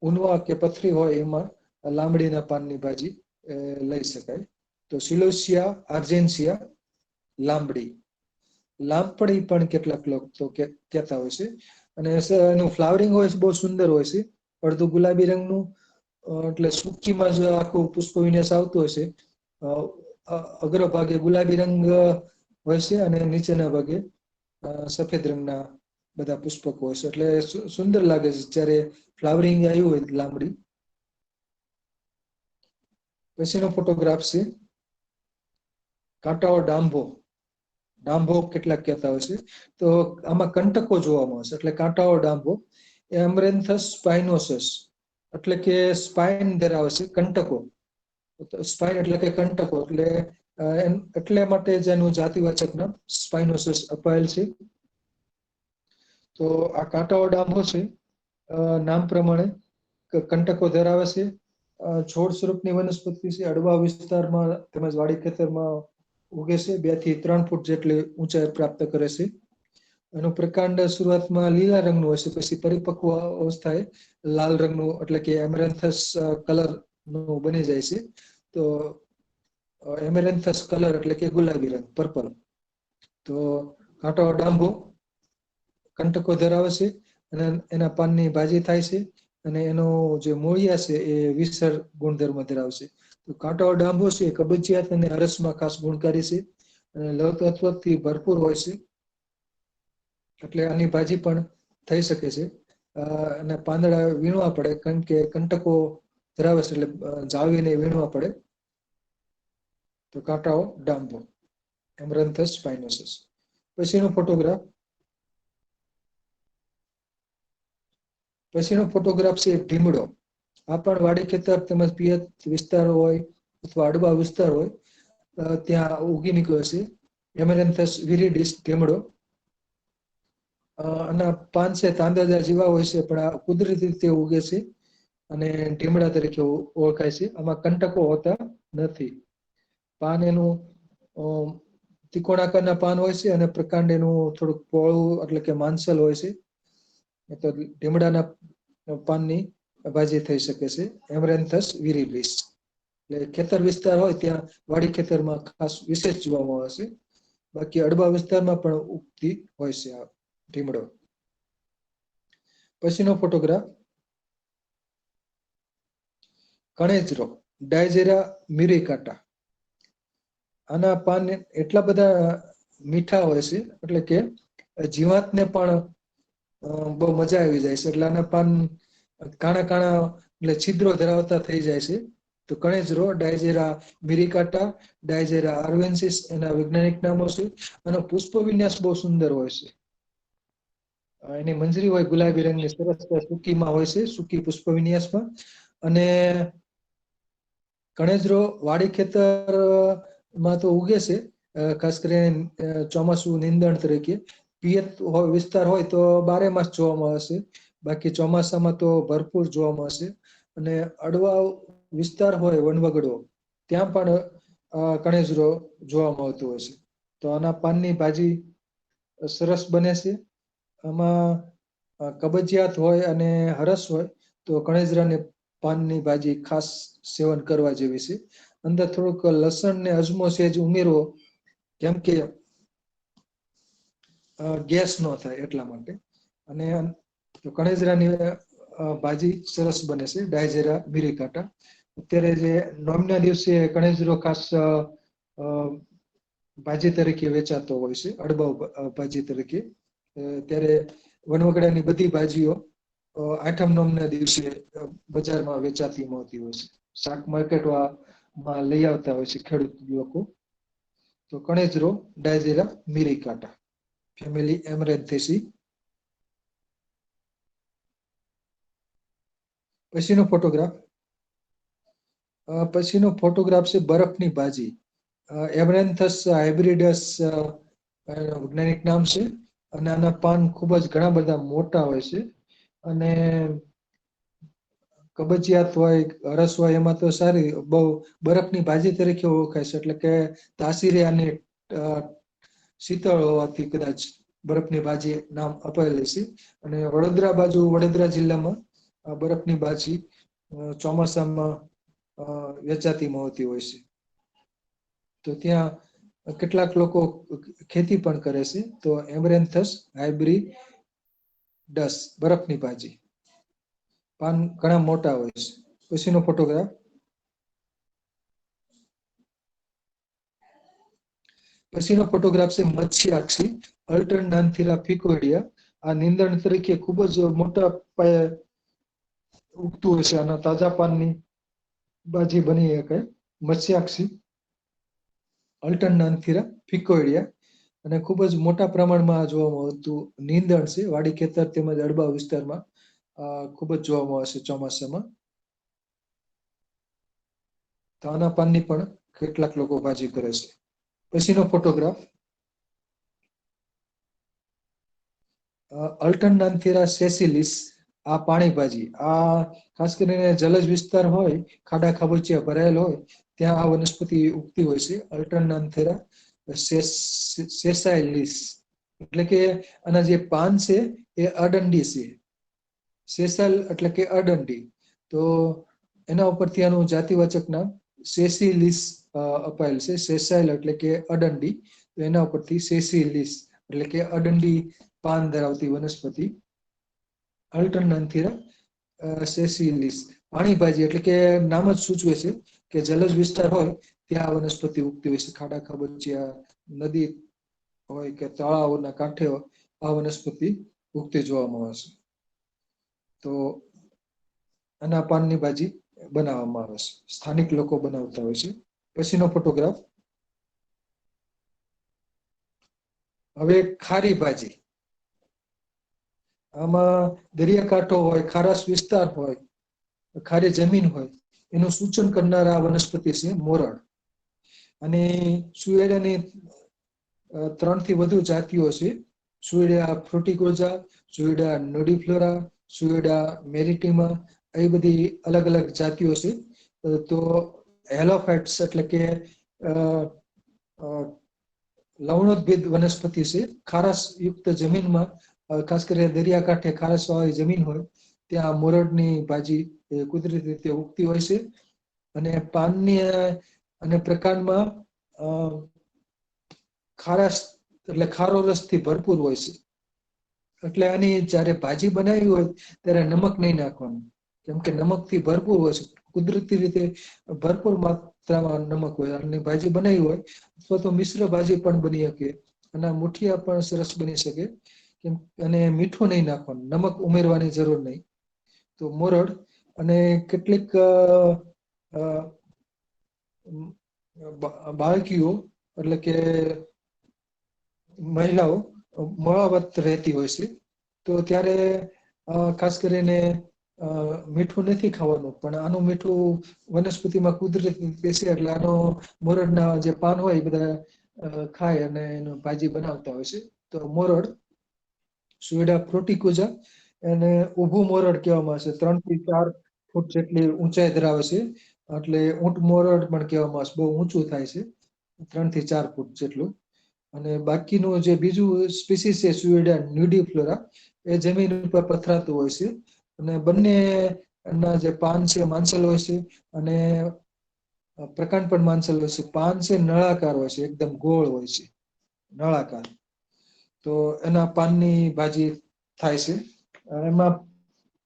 ઉનવા કે પથરી હોય એમાં લાંબડીના પાનની ભાજી લઈ શકાય. તો સિલોસિયા આર્જેન્સિયા, લાંબડી, લાંપડી પણ કેટલાક લોકો કહેતા હોય છે. અને એનું ફ્લાવરિંગ હોય છે બહુ સુંદર હોય છે, અડધું ગુલાબી રંગનું, એટલે સૂકીમાં જ આખું પુષ્પ વિન્યાસ આવતો હશે. અગ્રભાગે ગુલાબી રંગ હોય છે અને નીચેના ભાગે સફેદ રંગના બધા પુષ્પકો હોય છે, એટલે સુંદર લાગે છે જ્યારે ફ્લાવરિંગ આવ્યું હોય લાંબડી. પછીનો ફોટોગ્રાફ છે કાંટાઓ ડાંભો. ડાંભો કેટલાક કહેતા હોય છે. તો આમાં કંટકો જોવા મળશે, એટલે કાંટાઓ ડાંભો. એમરેન્થસ સ્પાઇનોસસ, એટલે કે સ્પાઇન ધરાવે છે, કંટકો. સ્પાઇન એટલે કે કંટકો, એટલે માટે જેનું જાતિવાચક નામ સ્પાઇનોસસ અપાયેલ છે. તો આ કાંટાઓ ડાંભો છે નામ પ્રમાણે કંટકો ધરાવે છે. છોડ સ્વરૂપની વનસ્પતિ છે, અડવા વિસ્તારમાં તેમજ વાડી ખેતરમાં ઉગે છે. 2 થી 3 ફૂટ જેટલી ઊંચાઈ પ્રાપ્ત કરે છે. એનું પ્રકાંડ શરૂઆતમાં લીલા રંગનું હોય છે, પછી પરિપક્વ અવસ્થાએ લાલ રંગનું, એટલે કે એમરેન્થસ કલર નું બની જાય છે. તો એમેરેન્થસ કલર એટલે કે ગુલાબી રંગ, પર્પલ. તો કાંટો ડાંભો કંટકો ધરાવે છે, અને એના પાનની ભાજી થાય છે. અને એનો જે મૂળિયા છે એ વિસર ગુણધર્મ ધરાવશે. તો કાંટો ડાંભો છે એ કબજિયાત અને અરસમાં ખાસ ગુણકારી છે, અને લોહ તત્વથી ભરપૂર હોય છે, એટલે આની ભાજી પણ થઈ શકે છે. અને પાંદડા વીણવા પડે, કારણ કે કંટકો ધરાવે છે, એટલે જાળવીને વીણવા પડે. તો કાંટાઓ ડાંભો, એમરેન્થસ સ્પાઇનોસસ. પછીનો ફોટોગ્રાફ. પછીનો ફોટોગ્રાફ છે ઢીમડો. આ પણ વાડી ખેતર તેમજ પિયત વિસ્તાર હોય અથવા અડવા વિસ્તાર હોય ત્યાં ઉગી નીકળે છે. એમેરેન્થસ વિરિડિસ ઢીમડો. આના પાન છે તાંદાદાર જેવા હોય છે, પણ આ કુદરતી રીતે ઉગે છે અને ઢીમડા તરીકે ઓળખાય છે. આમાં કંટકો હોતા નથી. પાન એનું ત્રિકોણાકારના પાન હોય છે, અને પ્રકાંડ એનું થોડુંક પહોળું, એટલે કે માંસલ હોય છે. તો લીમડાના પાનની ભાજી થઈ શકે છે, એમરેન્થસ વિરિડિસ. એટલે ખેતર વિસ્તાર હોય ત્યાં વાડી ખેતરમાં ખાસ વિશેષ જોવામાં આવે છે. બાકી અડબા વિસ્તારમાં પણ ઉગતી હોય છે આ ઢીમડો. પછીનો ફોટોગ્રાફ. કણેચરો, ડાયઝેરા મ્યુરિકાટા. આના પાન એટલા બધા મીઠા હોય છે, એટલે કે જીવાતને પણ બહુ મજા આવી જાય છે. એટલે આના પાન કાણા કાણા એટલે છિદ્રો ધરાવતા થઈ જાય છે. તો કણેજરો ડાયઝેરા મિરિકાટા, ડાયઝેરા આર્વેન્સિસ એના વૈજ્ઞાનિક નામો છે. અને પુષ્પ વિન્યાસ બહુ સુંદર હોય છે. એની મંજરી હોય ગુલાબી રંગની, સરસ સૂકીમાં હોય છે, સૂકી પુષ્પ વિન્યાસમાં. અને કણેજરો વાડી ખેતરમાં તો ઉગે છે, ખાસ કરીને ચોમાસું નીંદણ તરીકે. પિયત વિસ્તાર હોય તો 12 માસ જોવા મળશે. બાકી ચોમાસામાં તો ભરપૂર જોવા મળશે. અને અડવા વિસ્તાર હોય વનવગડો, ત્યાં પણ કણેજરો જોવા મળતું હોય છે. તો આના પાનની ભાજી સરસ બને છે. આમાં કબજિયાત હોય અને હરસ હોય તો કણેજરાની પાનની ભાજી ખાસ સેવન કરવા જેવી છે. અંદર થોડુંક લસણ ને અજમો સેજ ઉમેરવો, કેમ કે ગેસ ન થાય એટલા માટે. અને કણેજરાની ભાજી સરસ બને છે, ડાયઝેરા મિરિકાટા. અત્યારે જે નોમના દિવસે કણેજરો ખાસ ભાજી તરીકે વેચાતો હોય છે, અડબાવ ભાજી તરીકે. ત્યારે વનવગડાની બધી ભાજીઓ આઠમ નોમના દિવસે બજારમાં વેચાતી મળતી હોય છે. શાક માર્કેટમાં લઈ આવતા હોય છે ખેડૂત લોકો. તો કણેજરો ડાયઝેરા મિરિકાટા, ફેમિલી એમરેન્થેસી. પછીનો ફોટોગ્રાફ. પછીનો ફોટોગ્રાફ છે બરફની ભાજી. એમરેન્થસ હાઇબ્રિડસ વૈજ્ઞાનિક નામ છે. અને આના પાન ખૂબ જ ઘણા બધા મોટા હોય છે. અને કબજિયાત હોય, રસ હોય એમાં તો સારી બહુ બરફની ભાજી તરીકે ઓળખાય છે. એટલે કે તાસીરે અને શીતળ હોવાથી કદાચ બરફની ભાજી નામ અપાયેલું છે. અને વડોદરા બાજુ, વડોદરા જિલ્લામાં બરફની ભાજી ચોમાસામાં વેચાતી મળતી હોય છે. તો ત્યાં કેટલાક લોકો ખેતી પણ કરે છે. તો એમરેન્થસ હાઇબ્રિડસ બરફની ભાજી, પાન ઘણા મોટા હોય છે. પછીનો ફોટોગ્રાફ. પછીનો ફોટોગ્રાફ છે મત્સ્યાક્ષી અલ્ટરનાન્થેરા ફિકોઇડિયા. આ નીંદણ તરીકે ખૂબ જ મોટા પાયે ઉગતું હોય છે. આના તાજા પાનની ભાજી બની શકે. મત્સ્યાક્ષી અલ્ટરનાન્થેરા ફિકોઇડિયા. અને ખૂબ જ મોટા પ્રમાણમાં જોવા મળતું નીંદણ છે. વાડી ખેતર તેમજ અડબા વિસ્તારમાં ખૂબ જ જોવા મળે છે ચોમાસામાં. તો આના પાનની પણ કેટલાક લોકો ભાજી કરે છે. પછીનો ફોટોગ્રાફ. અલ્ટરનાન્થેરા સેસિલિસ, આ પાણી ભાજી. આ ખાસ કરીને જલજ વિસ્તાર હોય, ખાડા ખાબોચિયા ભરાયેલ હોય, ત્યાં આ વનસ્પતિ ઉગતી હોય છે. અલ્ટરનાન્થેરા સેસાઇલિસ. એટલે કે આના જે પાન છે એ અડંડી છે. સેસલ એટલે કે અડંડી. તો એના ઉપરથી આનું જાતિવાચક નામ સેસિલિસ અપાયેલ છે. સેસાઇલ એટલે કે અડંડી. તો એના ઉપરથી સેસિલિસ એટલે કે અડંડી પાન ધરાવતી વનસ્પતિ અલ્ટરનાન્થેરા સેસિલિસ. પાણી ભાજી એટલે કે નામ જ સૂચવે છે કે જલજ વિસ્તાર હોય ત્યાં આ વનસ્પતિ ઉગતી હોય છે. ખાડા ખાબોચિયા, નદી હોય કે તળાવોના કાંઠે આ વનસ્પતિ ઉગતી જોવા મળે છે. તો આના પાનની ભાજી બનાવવામાં આવે છે. સ્થાનિક લોકો બનાવતા હોય છે. પછીનો ફોટોગ્રાફ. હવે ખારી ભાજી. આમાં દરિયાકાંઠો હોય, ખારાશ વિસ્તાર હોય, ખારી જમીન હોય, એનું સૂચન કરનારા વનસ્પતિ છે મોરડ. અને સુએડાની 3 થી વધુ જાતિઓ છે. સુએડા ફ્રુટિકોઝા, સુએડા નોડીફ્લોરા, સુએડા મેરિટીમા, એ બધી અલગ અલગ જાતિઓ છે. તો હેલોફાઇટ્સ એટલે કે લવણોદ્ભિદ વનસ્પતિ છે. ખારાશ યુક્ત જમીનમાં, ખાસ કરીને દરિયાકાંઠે ખારાશ વાળી જમીન હોય ત્યાં મોરડની ભાજી કુદરતી રીતે ઉગતી હોય છે. અને પાનની અને પ્રકારમાં ખારાશ એટલે ખારો રસથી ભરપૂર હોય છે. એટલે આની જયારે ભાજી બનાવી હોય ત્યારે નમક નહીં નાખવાનું, કેમ કે નમકથી ભરપૂર હોય છે. કુદરતી રીતે ભરપૂર માત્રામાં નમક હોય. અને ભાજી બનાવી હોય અથવા તો મિશ્ર ભાજી પણ બની શકે. અને મુઠિયા પણ સરસ બની શકે. અને મીઠું નહીં નાખવાનું, નમક ઉમેરવાની જરૂર નહીં. તો મોરડ અને કેટલીક બાળકીઓ એટલે કે મહિલાઓ મળાવત રહેતી હોય છે, તો ત્યારે ખાસ કરીને મીઠું નથી ખાવાનું, પણ આનું મીઠું વનસ્પતિમાં કુદરતી બેસે એટલે આનો મોરડના જે પાન હોય એ બધા ખાય અને એનું ભાજી બનાવતા હોય છે. તો મોરડ સુઈડા ફ્રુટિકોઝા એને ઊભું મોરડ કહેવામાં આવે છે. 3 થી 4 ફૂટ જેટલી ઊંચાઈ ધરાવે છે. એટલે ઊંટ મોરડ પણ કહેવામાં આવે છે. બહુ ઊંચું થાય છે, 3 થી 4 ફૂટ જેટલું. અને બાકીનું જે બીજું સ્પીસીસ છે સુઈડા ન્યુડીફ્લોરા, એ જમીન ઉપર પથરાતું હોય છે. અને બંને ના જે પાન છે માંસલ હોય છે, અને પ્રકાંડ પણ માંસલ હોય છે. પાન છે નળાકાર હોય છે, એકદમ ગોળ હોય છે, નળાકાર. તો એના પાનની ભાજી થાય છે. એમાં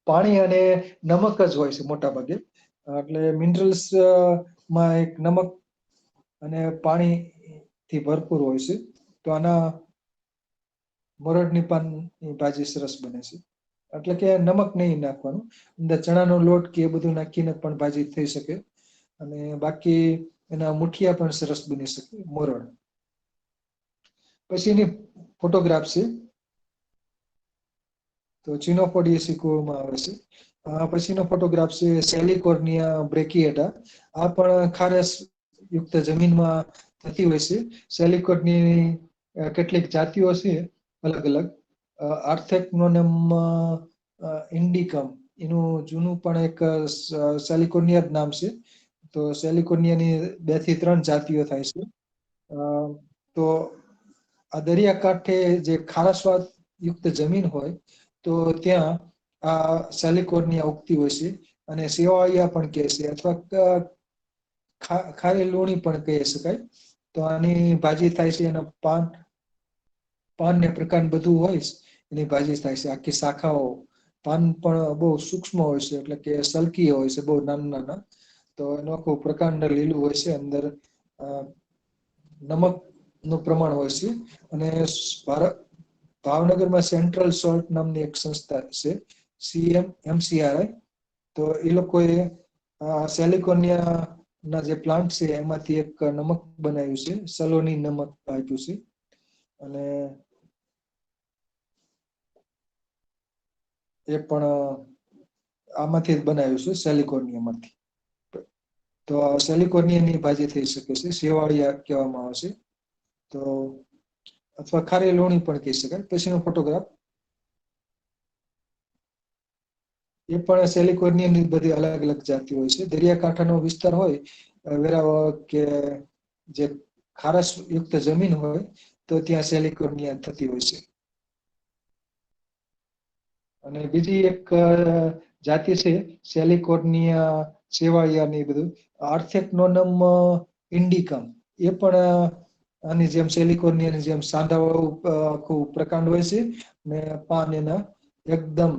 પાણી અને નમક જ હોય છે મોટા ભાગે. એટલે મિનરલ્સ માં એક નમક અને પાણી થી ભરપૂર હોય છે. તો આના મોરડની પાનની ભાજી સરસ બને છે. એટલે કે નમક નહીં નાખવાનું, અંદર ચણાનો લોટ કે એ બધું નાખીને પણ ભાજી થઈ શકે. અને બાકી એના મુઠિયા પણ સરસ બની શકે, મોરડ. પછી એની ફોટોગ્રાફ છે, તો ચિનોપોડિયસી કહેવામાં આવે છે. પછીનો ફોટોગ્રાફ છે સેલિકોર્નિયા બ્રેકિએટા. આ પણ ખારસ યુક્ત જમીનમાં થતી હોય છે. સેલિકોટની કેટલીક જાતિઓ છે અલગ અલગ. આર્થેક્નોનમ ઇન્ડિકમ એનું જૂનું પણ એક સેલિકોનિયા નામ છે. તો સેલિકોનિયાની 2 થી 3 જાતિઓ થાય છે. તો આ દરિયાકાંઠે જે ખારાશવાદ યુક્ત જમીન હોય, તો ત્યાં આ સેલિકોર્નિયા ઉગતી હોય છે. અને સેવાળિયા પણ કહે છે, અથવા ખારી લોણી પણ કહી શકાય. તો આની ભાજી થાય છે. એના પાન ને પ્રકાર બધું હોય, એની ભાજી થાય છે. આખી શાખાઓ, પાન પણ બહુ સૂક્ષ્મ હોય છે, એટલે કે સલકી હોય છે, બહુ નાના નાના. તો એનું આખું પ્રકાંડ લીલું હોય છે. અંદર નમક નું પ્રમાણ હોય છે. અને ભાવનગરમાં સેન્ટ્રલ સોલ્ટ નામની એક સંસ્થા છે, CMCRI. તો એ લોકોએ સેલિકોનિયા ના જે પ્લાન્ટ છે એમાંથી એક નમક બનાવ્યું છે, સલોની નમક આપ્યું છે. અને એ પણ આમાંથી જ બનાવ્યું છે, સેલિકોનિયામાંથી. તો સેલિકોનિયાની ભાજી થઈ શકે છે, સેવાળિયા કહેવામાં આવે છે. તો અથવા ખારી લોણી પણ કહી શકાય. પછીનો ફોટોગ્રાફ, એ પણ સેલિકોર્નિયાની બધી અલગ અલગ જાતિ હોય છે. દરિયાકાંઠાનો વિસ્તાર હોય, વેરાવળ કે જે ખારસ યુક્ત જમીન હોય, તો ત્યાં સેલિકોર્નિયા થતી હોય છે. અને બીજી એક જાતિ છે સેલિકોર્નિયા સેવાળિયાની બધું, આર્થેક્નોનમ ઇન્ડિકમ. એ પણ આની જેમ સેલિકોર્નિયાની જેમ સાંધા વાળું આખું પ્રકાંડ હોય છે. ને પાન એના એકદમ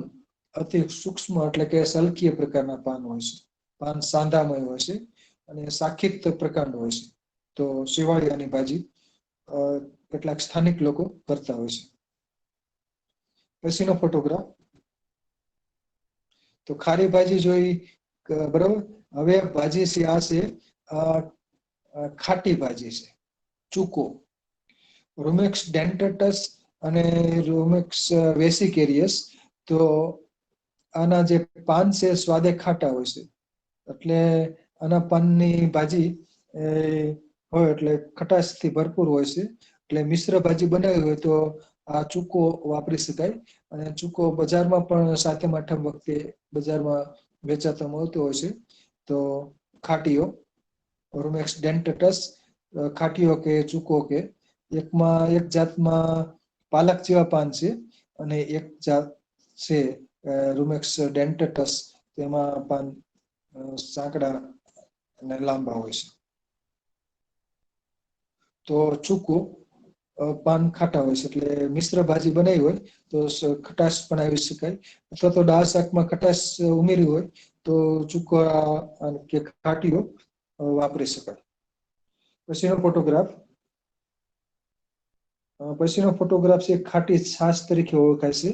અતિ સૂક્ષ્મ એટલે કે સલકીય પ્રકારના પાન હોય છે. પાન સાંધામય હોય છે અને શાખિત પ્રકાંડ હોય છે. તો શેવાળિયાની ભાજી કેટલાક સ્થાનિક લોકો કરતા હોય છે. પછીનો ફોટોગ્રાફ, તો ખારી ભાજી જોઈ બરોબર. હવે ભાજી છે આ છે ખાટી ભાજી છે, ચૂકો. રૂમેક્સ ડેન્ટેટસ અને રૂમેક્સ વેસિકેરિયસ. તો આના જે પાન છે સ્વાદે ખાટા હોય છે. એટલે આના પાનની ભાજી હોય એટલે ખટાશ થી ભરપૂર હોય છે. એટલે મિશ્ર ભાજી બનાવી હોય તો આ ચૂકો વાપરી શકાય. અને ચૂકો બજારમાં પણ 7મ 8મ વખતે બજારમાં વેચાતો મળતો હોય છે. તો ખાટીઓ, રૂમેક્સ ડેન્ટેટસ, ખાટીઓ કે ચૂકો કે, એક જાતમાં પાલક જેવા પાન છે, અને એક જાત છે રૂમેક્સ ડેન્ટેટસ, તેમાં પાન સાંકડા અને લાંબા હોય છે. તો ચૂકો પાન ખાટા હોય છે. એટલે મિશ્ર ભાજી બનાવી હોય તો ખટાશ પણ આવી શકાય. અથવા તો દાળ શાકમાં ખટાશ ઉમેરી હોય તો ચૂકા કે ખાટીઓ વાપરી શકાય. પછીનો ફોટોગ્રાફ, પછીનો ફોટોગ્રાફ છે ખાટી છાશ તરીકે ઓળખાય છે,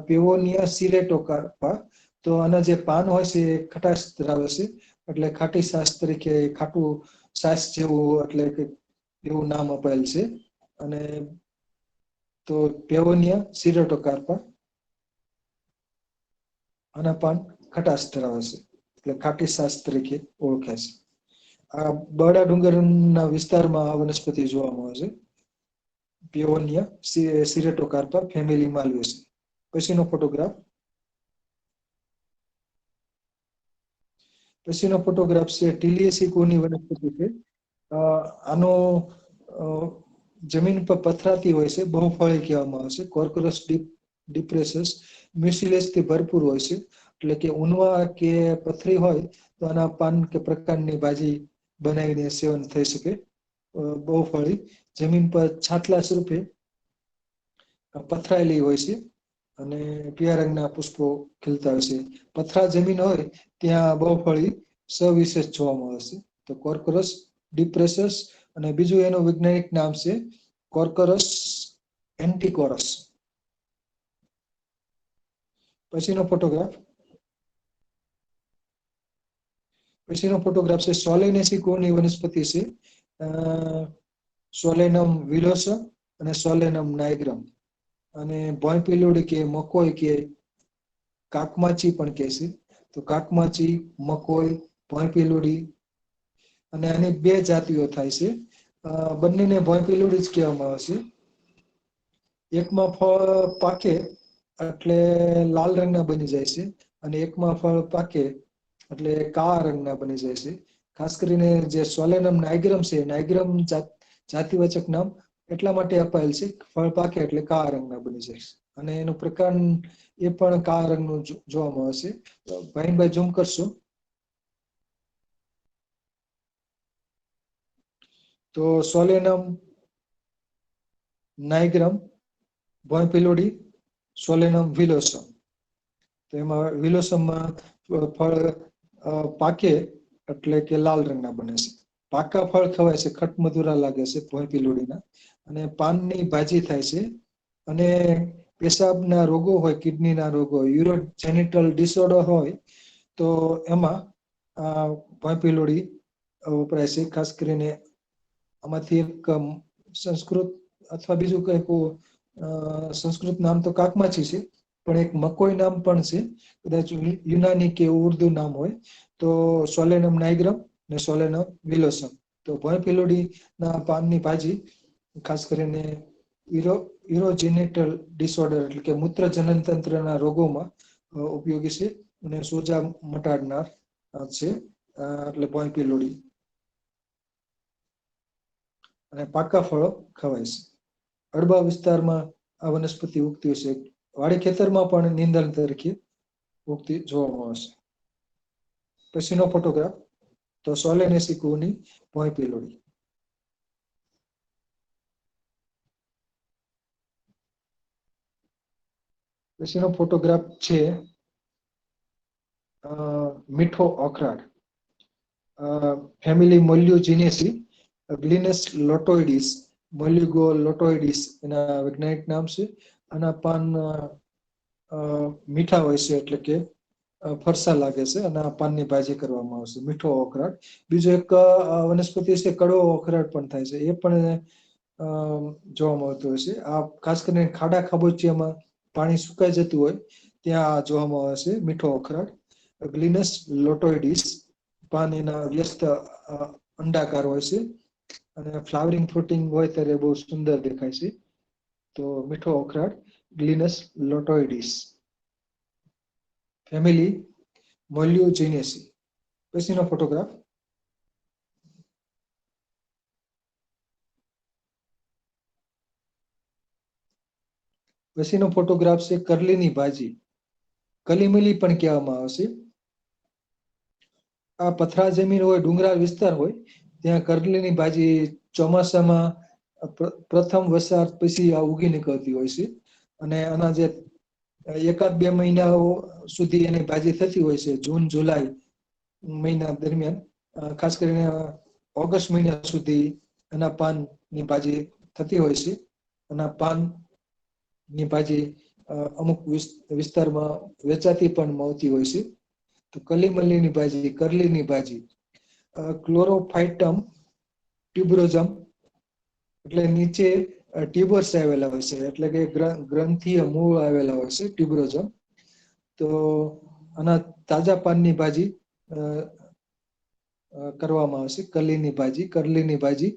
પેવોનિયા સિરેટોકાર્પા. તો આના જે પાન હોય છે એ ખટાશ ધરાવે છે, એટલે ખાટી છાશ તરીકે, ખાટું છાશ જેવું, એટલે કે એવું નામ અપાયેલ છે. અને તો પેવોનિયા સિરેટોકાર્પા, આના પાન ખટાશ ધરાવે છે, એટલે ખાટી છાશ તરીકે ઓળખાય છે. આ બરડા ડુંગરના વિસ્તારમાં આ વનસ્પતિ જોવા મળે છે, પેવોનિયા સિરેટોકાર્પા ફેમિલી માલ્વેસી. પછીનો ફોટોગ્રાફ છે ટિલિયેસી કુળની વનસ્પતિ છે. આનો જમીન પર પથરાતી હોય છે, બહુફળી કહેવામાં આવે છે. કોર્કોરસ ડિપ્રેસસ મ્યુસિલેસ થી ભરપૂર હોય છે, એટલે કે ઉનવા કે પથરી હોય તો આના પાન કે પ્રકારની ભાજી બનાવીને સેવન થઈ શકે. બહુફળી જમીન પર છાટલા સ્વરૂપે પથરાયેલી હોય છે અને પીળા રંગના પુષ્પો ખીલતા હોય છે. પથરા જમીન હોય ત્યાં બહુફળી સવિશેષ જોવા મળે છે. તો કોર્કોરસ ડિપ્રેસસ, અને બીજું એનું વૈજ્ઞાનિક નામ છે કોર્કોરસ એન્ટિકોરસ. પછીનો ફોટોગ્રાફ છે સોલેનેસી કુળની વનસ્પતિ છે, સોલેનમ વિલોસમ અને સોલેનમ નાઇગ્રમ. અને ભોંયપિલોડી કે મકોઈ કે કાકમાચી પણ કહે છે. તો કાકમાચી, મકોઈ, ભોંયપિલોડી, અને આની બે જાતિઓ થાય છે. બંનેને ભોંયપિલોડી જ કહેવામાં આવે છે. એકમાં ફળ પાકે એટલે લાલ રંગના બની જાય છે, અને એકમાં ફળ પાકે એટલે કાળા રંગના બની જાય છે. ખાસ કરીને જે સોલેનમ નાઇગ્રમ છે, નાઇગ્રમ જાતિવાચક નામ એટલા માટે અપાયેલ છે, ફળ પાકે એટલે કાળા રંગના બની જાય છે. અને એનું પ્રકાર એ પણ કાળા રંગનું જોવા મળે છે. ભાઈ ઝૂમ કરશો તો સોલેનમ નાઇગ્રમ, ભોંયપિલોડી, સોલેનમ વિલોસમ. તો એમાં વિલોસમમાં ફળ પાકે એટલે કે લાલ રંગના બને છે. પાકા ફળ ખવાય છે, ખટમધુરા લાગે છે ભોંયપિલોડીના, અને પાનની ભાજી થાય છે. અને પેશાબના રોગો હોય, કિડનીના રોગો, યુરોજેનિટલ ડિસઓર્ડર હોય તો એમાં ભોંયપિલોડી વપરાય છે. ખાસ કરીને આમાંથી એક સંસ્કૃત અથવા બીજું કઈ સંસ્કૃત નામ તો કાકમાચી છે, પણ એક મકોઈ નામ પણ છે, કદાચ યુનાની કે ઉર્દુ નામ હોય તો સોલેનમ નાઇગ્રમ ને સોલેનમ વિલોસમ. તો ભોંયપિલોડી ના પાનની ભાજી ખાસ કરીને યુરોજેનિટલ ડિસઓર્ડર એટલે કે મૂત્ર જનન તંત્રના રોગોમાં ઉપયોગી છે, અને સોજા મટાડનાર છે, એટલે ભોંયપિલોડી. અને પાકા ફળો ખવાય છે. અડબા વિસ્તારમાં આ વનસ્પતિ ઉગતી હોય છે. વાડી ખેતરમાં પણ નિંદણ તરીકે ઉગતી જોવા મળે છે. પછીનો ફોટોગ્રાફ તો સોલેનેસી કુળની ભોંયપિલોડી. પછીનો ફોટોગ્રાફ છે મીઠો અખરાટ, ફેમિલી મોલ્યુજીનેસી, ગ્લિનસ લોટોઇડિસ, મોલ્યુગો લોટોઇડિસ એના વૈજ્ઞાનિક નામ છે. આના પાન મીઠા હોય છે, એટલે કે ફરસા લાગે છે, અને આ પાનની ભાજી કરવામાં આવશે. મીઠો અખરાટ. બીજો એક વનસ્પતિ છે કડવો અખરાટ પણ થાય છે, એ પણ જોવા મળતું હોય છે. આ ખાસ કરીને ખાડા ખાબોચિયામાં પાણી સુકાઈ જતું હોય ત્યાં જોવામાં આવે છે મીઠો અખરાટ. ગ્લિનસ લોટોઇડિસ, પાન એના વ્યસ્ત અંડાકાર હોય છે, અને ફ્લાવરિંગ ફ્રૂટિંગ હોય ત્યારે બહુ સુંદર દેખાય છે. તો મીઠો અખરાટ ગ્લિનસ લોટોઇડિસ, ફેમિલી મોલ્યુજીનેસી. પછીનો ફોટોગ્રાફ છે કરલીની ભાજી, કલીમલી પણ કહેવામાં આવે છે. આ પથરા જમીન હોય, ડુંગરાળ વિસ્તાર હોય ત્યાં કરલીની ભાજી ચોમાસામાં પ્રથમ વરસાદ પછી આ ઉગી નીકળતી હોય છે. અને આના જે એકાદ બે મહિનાઓ સુધી એની ભાજી થતી હોય છે, જૂન જુલાઈ મહિના દરમિયાન. ખાસ કરીને ઓગસ્ટ મહિના સુધી એના પાનની ભાજી થતી હોય છે. આના પાન ની ભાજી અમુક વિસ્તારમાં વેચાતી પણ મળતી હોય છે. તો કલીમલ્લીની ભાજી, કરલીની ભાજી, ક્લોરોફાઇટમ ટ્યુબરોઝમ એટલે નીચે ટ્યુબર્સ આવેલા હોય છે, એટલે કે ગ્રંથિય મૂળ આવેલા હોય છે ટ્યુબરોઝમ. તો આના તાજા પાનની ભાજી કરવામાં આવશે. કલીની ભાજી, કરલીની ભાજી,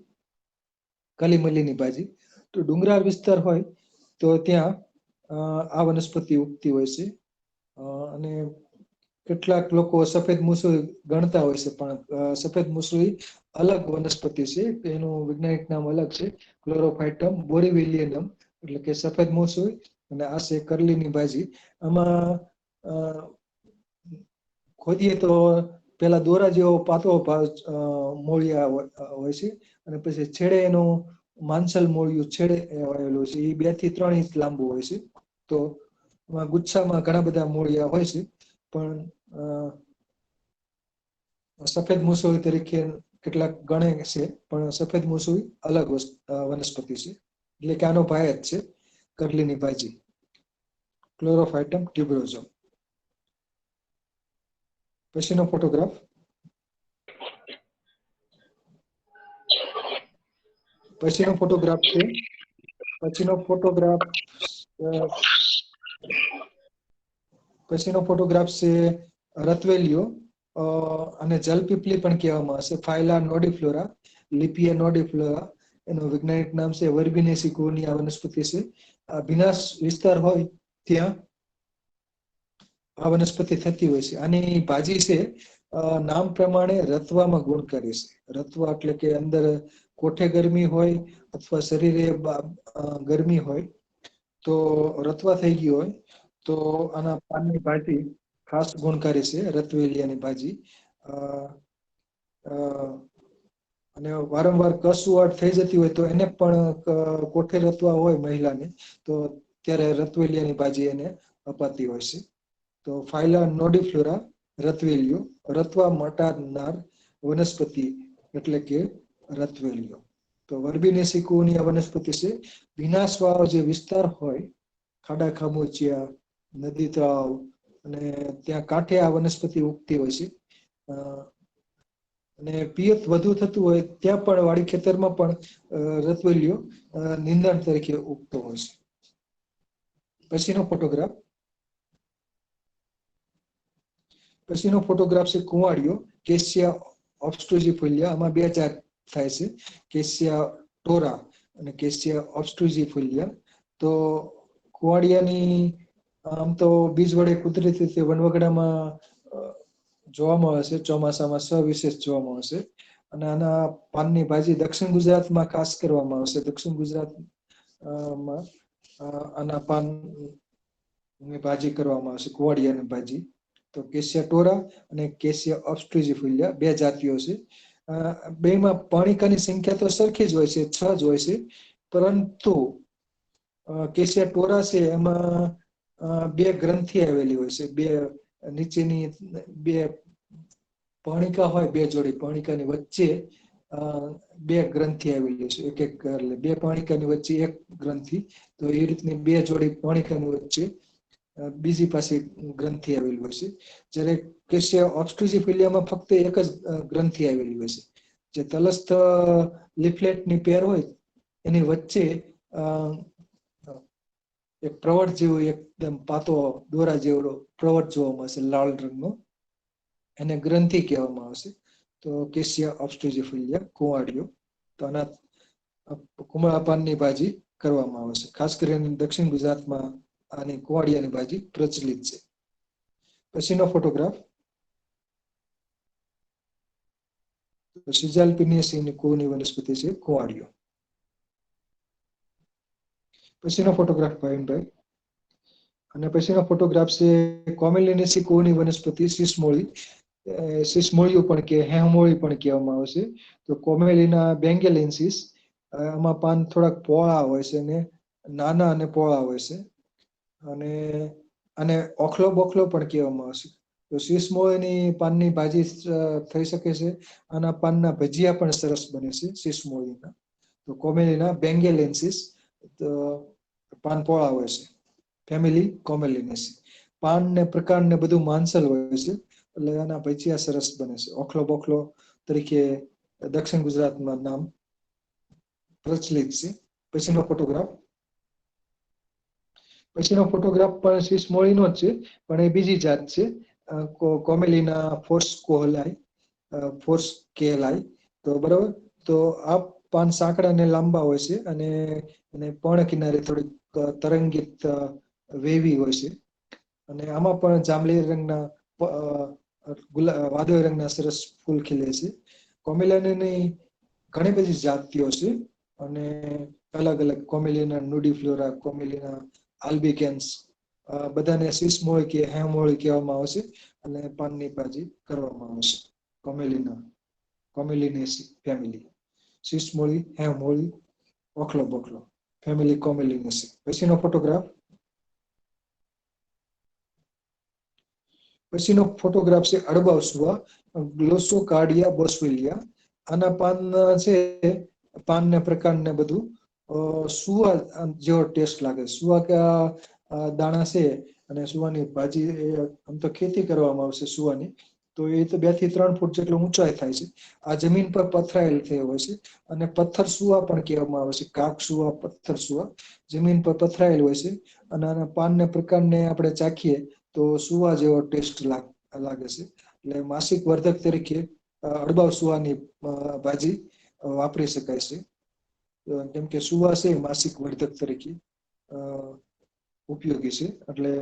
કલીમલ્લીની ભાજી. તો ડુંગરાળ વિસ્તાર હોય તો ત્યાં આ વનસ્પતિ ઉગતી હોય છે. અને કેટલાક લોકો સફેદ મૂસળી ગણતા હોય છે, પણ સફેદ મૂસળી અલગ વનસ્પતિ છે. એનું વૈજ્ઞાનિક નામ અલગ છે, ક્લોરોફાઇટમ બોરીવિલિયનમ, એટલે કે સફેદ મૂસળી. અને આ છે કરલીની ભાજી. આમાં ખોદીએ તો પેલા દોરા જેવો પાતળો મૂળિયા હોય છે, અને પછી છેડે એનું માંસલ મૂળિયું છેડે આવેલું છે. એ 2 થી 3 ઇંચ લાંબુ હોય છે. તો ગુચ્છામાં ઘણા બધા મૂળિયા હોય છે, પણ સફેદ મૂસળી તરીકે કેટલાક ગણે છે, પણ સફેદ મૂસળી અલગ વનસ્પતિ છે. એટલે કે આનો ભાઈ જ છે કરલીની ભાજી, ક્લોરોફાઇટમ ટ્યુબરોઝમ. પછીનો ફોટોગ્રાફ. પછીનો ફોટોગ્રાફ છે રતવેલીઓ, અને જલપીપલી પણ કહેવામાં આવશે. ફાઇલા નોડીફ્લોરા, લિપિયા નોડીફ્લોરા. એનું વૈજ્ઞાનિક નામ છે વર્બિનેસી કુળની આ વનસ્પતિ છે. આ ભીનાશ વિસ્તાર હોય ત્યાં આ વનસ્પતિ થતી હોય છે. આની ભાજી છે નામ પ્રમાણે રતવામાં ગુણકારી છે. રતવા એટલે કે અંદર કોઠે ગરમી હોય અથવા શરીરે ગરમી હોય તો રતવા થઈ ગયું હોય તો આના પાનની ભાજી ખાસ ગુણકારી છે, રતવેલિયાની ભાજી. અને વારંવાર કસુવાટ થઈ જતી હોય તો એને પણ કોઠે રતવા હોય મહિલાને તો ત્યારે રતવેલિયાની ભાજી એને અપાતી હોય છે. તો ફાઇલા નોડીફ્લોરા, રતવેલીઓ, રતવા મટાડનાર વનસ્પતિ એટલે કે રતવેલીઓ. તો વર્બિનેસી કુળની આ વનસ્પતિ છે. ભીનાશવાળો જે વિસ્તાર હોય, ખાડા ખાબોચિયા, નદી તળાવ, અને ત્યાં કાંઠે આ વનસ્પતિ ઉગતી હોય છે. અને પિયત વધુ થતું હોય ત્યાં પણ વાડી ખેતરમાં પણ રતવેલીઓ નિંદણ તરીકે ઉગતો હોય છે. પછીનો ફોટોગ્રાફ છે કુંવાડિયો, કેસિયા ઓબ્સ્ટ્રુજીફોલિયા. આમાં 2 જાત થાય છે, કેસિયા ટોરા અને કેસિયા ઓબ્સ્ટ્રુજીફોલિયા. તો કુંવાડિયાની આમ તો બીજ વડે કુદરતી રીતે વનવગડામાં જોવા મળે છે. ચોમાસામાં સવિશેષ જોવા મળે છે. અને આના પાનની ભાજી દક્ષિણ ગુજરાતમાં ખાસ કરવામાં આવશે. દક્ષિણ ગુજરાતમાં આના પાનની ભાજી કરવામાં આવશે, કુંવાડિયાની ભાજી. તો કેસિયા ટોરા અને કેસિયા ઓબ્સ્ટ્રુજીફોલિયા 2 જાતિઓ છે. બેમાં પાણિકાની સંખ્યા તો સરખી જ હોય છે, 6 જ હોય છે. પરંતુ કેસિયા ટોરા છે એમાં 2 ગ્રંથિ આવેલી હોય છે. 2 નીચેની 2 પર્ણિકા હોય, 2 જોડી પર્ણિકાની વચ્ચે 2 ગ્રંથિ આવેલી છે. એક એટલે 2 પર્ણિકાની વચ્ચે 1 ગ્રંથિ. તો એ રીતની 2 જોડી પર્ણિકાની વચ્ચે બીજી પાસે ગ્રંથિ આવેલી હોય છે. જ્યારે કેસિયા ઓબ્સ્ટ્રુજીફોલિયામાં ફક્ત 1 જ ગ્રંથિ આવેલી હોય છે. જે તલસ્થ લીફલેટની પેર હોય એની વચ્ચે એક પ્રવટ જેવો એકદમ પાતો દોરા જેવો પ્રવટ જોવા મળશે, લાલ રંગનો. એને ગ્રંથિ કહેવામાં આવશે. તો કેસિયા ઓબ્સ્ટ્રુજીફોલિયા કુંવાડિયો. તો આના કુમળા પાનની ભાજી કરવામાં આવે છે. ખાસ કરીને દક્ષિણ ગુજરાતમાં આની કુંવાડિયાની ભાજી પ્રચલિત છે. પછીનો ફોટોગ્રાફ. સિઝાલ્પિનિયસની કુળની વનસ્પતિ છે કુંવાડિયો. પછીનો ફોટોગ્રાફ ભાવિનભાઈ. અને પછીનો ફોટોગ્રાફ છે કોમેલિનેસી કુળની વનસ્પતિ સિસમોળી. સિસમોળિયું પણ કે હેહમોળી પણ કહેવામાં આવે છે. તો કોમેલિના બેંગેલેન્સિસ. આમાં પાન થોડાક પહોળા હોય છે અને નાના અને પહોળા હોય છે. અને ઓખલો બોખલો પણ કહેવામાં આવે છે. તો સિસમોળીની પાનની ભાજી થઈ શકે છે. આના પાનના ભજીયા પણ સરસ બને છે સિસમોળીના. તો કોમેલિના બેંગેલેન્સિસ તો પાન પોળા હોય છે. ફેમિલી કોમેલિનેસી. પાન ને પ્રકાર ને બધું માંસલ હોય છે, એટલે આના ભજીયા સરસ બને છે. ઓખલો બોખલો તરીકે દક્ષિણ ગુજરાતમાં નામ પ્રચલિત છે. પછીનો ફોટોગ્રાફ. પછીનો ફોટોગ્રાફ પણ સ્વિસ મોળીનો જ છે, પણ એ બીજી જાત છે. કોમેલિના ફોર્સ કોહલાઈ, ફોર્સ કેલાઈ. તો બરાબર, તો આ પાન સાંકડા અને લાંબા હોય છે, અને પર્ણ કિનારે થોડીક તરંગિત વેવી હોય છે. અને આમાં પણ જાંબલી રંગના વાદળી રંગના સરસ ફૂલ ખીલે છે. કોમેલિનાની ઘણી બધી જાતિઓ છે, અને અલગ અલગ કોમેલિના નુડીફ્લોરા, કોમેલિના આલ્બિકેન્સ, બધાને સ્વિસ મોળી કે હેમ મોળી કહેવામાં આવે છે. અને પાનની ભાજી કરવામાં આવે છે. કોમેલિનેસી ફેમિલી. સ્વિસ મોળી, હેમ મોળી, ઓખલો બોખલો, ફેમિલી કોમેલિનેસી. પછીનો ફોટોગ્રાફ. પછીનો ફોટોગ્રાફ છે અડબાવ સુવા, ગ્લોસોકાર્ડિયા બોસ્વેલિયા. આના પાન છે, પાનને પ્રકારને બધું સુવા જેવો ટેસ્ટ લાગે. સુવા કે દાણા છે, અને સુવાની ભાજી આમ તો ખેતી કરવામાં આવશે સુવાની. તો એ તો 2 થી 3 ફૂટ જેટલો ઊંચાઈ થાય છે. આ જમીન પર પથરાયેલ થયો હોય છે, અને પથ્થર સુવા પણ કહેવામાં આવે છે. કાક સુવા, પથ્થર સુવા, જમીન પર પથરાયેલ હોય છે. અને આના પાનને પ્રકારને આપણે ચાખીએ તો સુવા જેવો ટેસ્ટ લાગે છે. એટલે માસિક વર્ધક તરીકે અડબાવ સુવાની ભાજી વાપરી શકાય છે. કેમ કે સુવા છે માસિક વર્ધક તરીકે ઉપયોગી છે. એટલે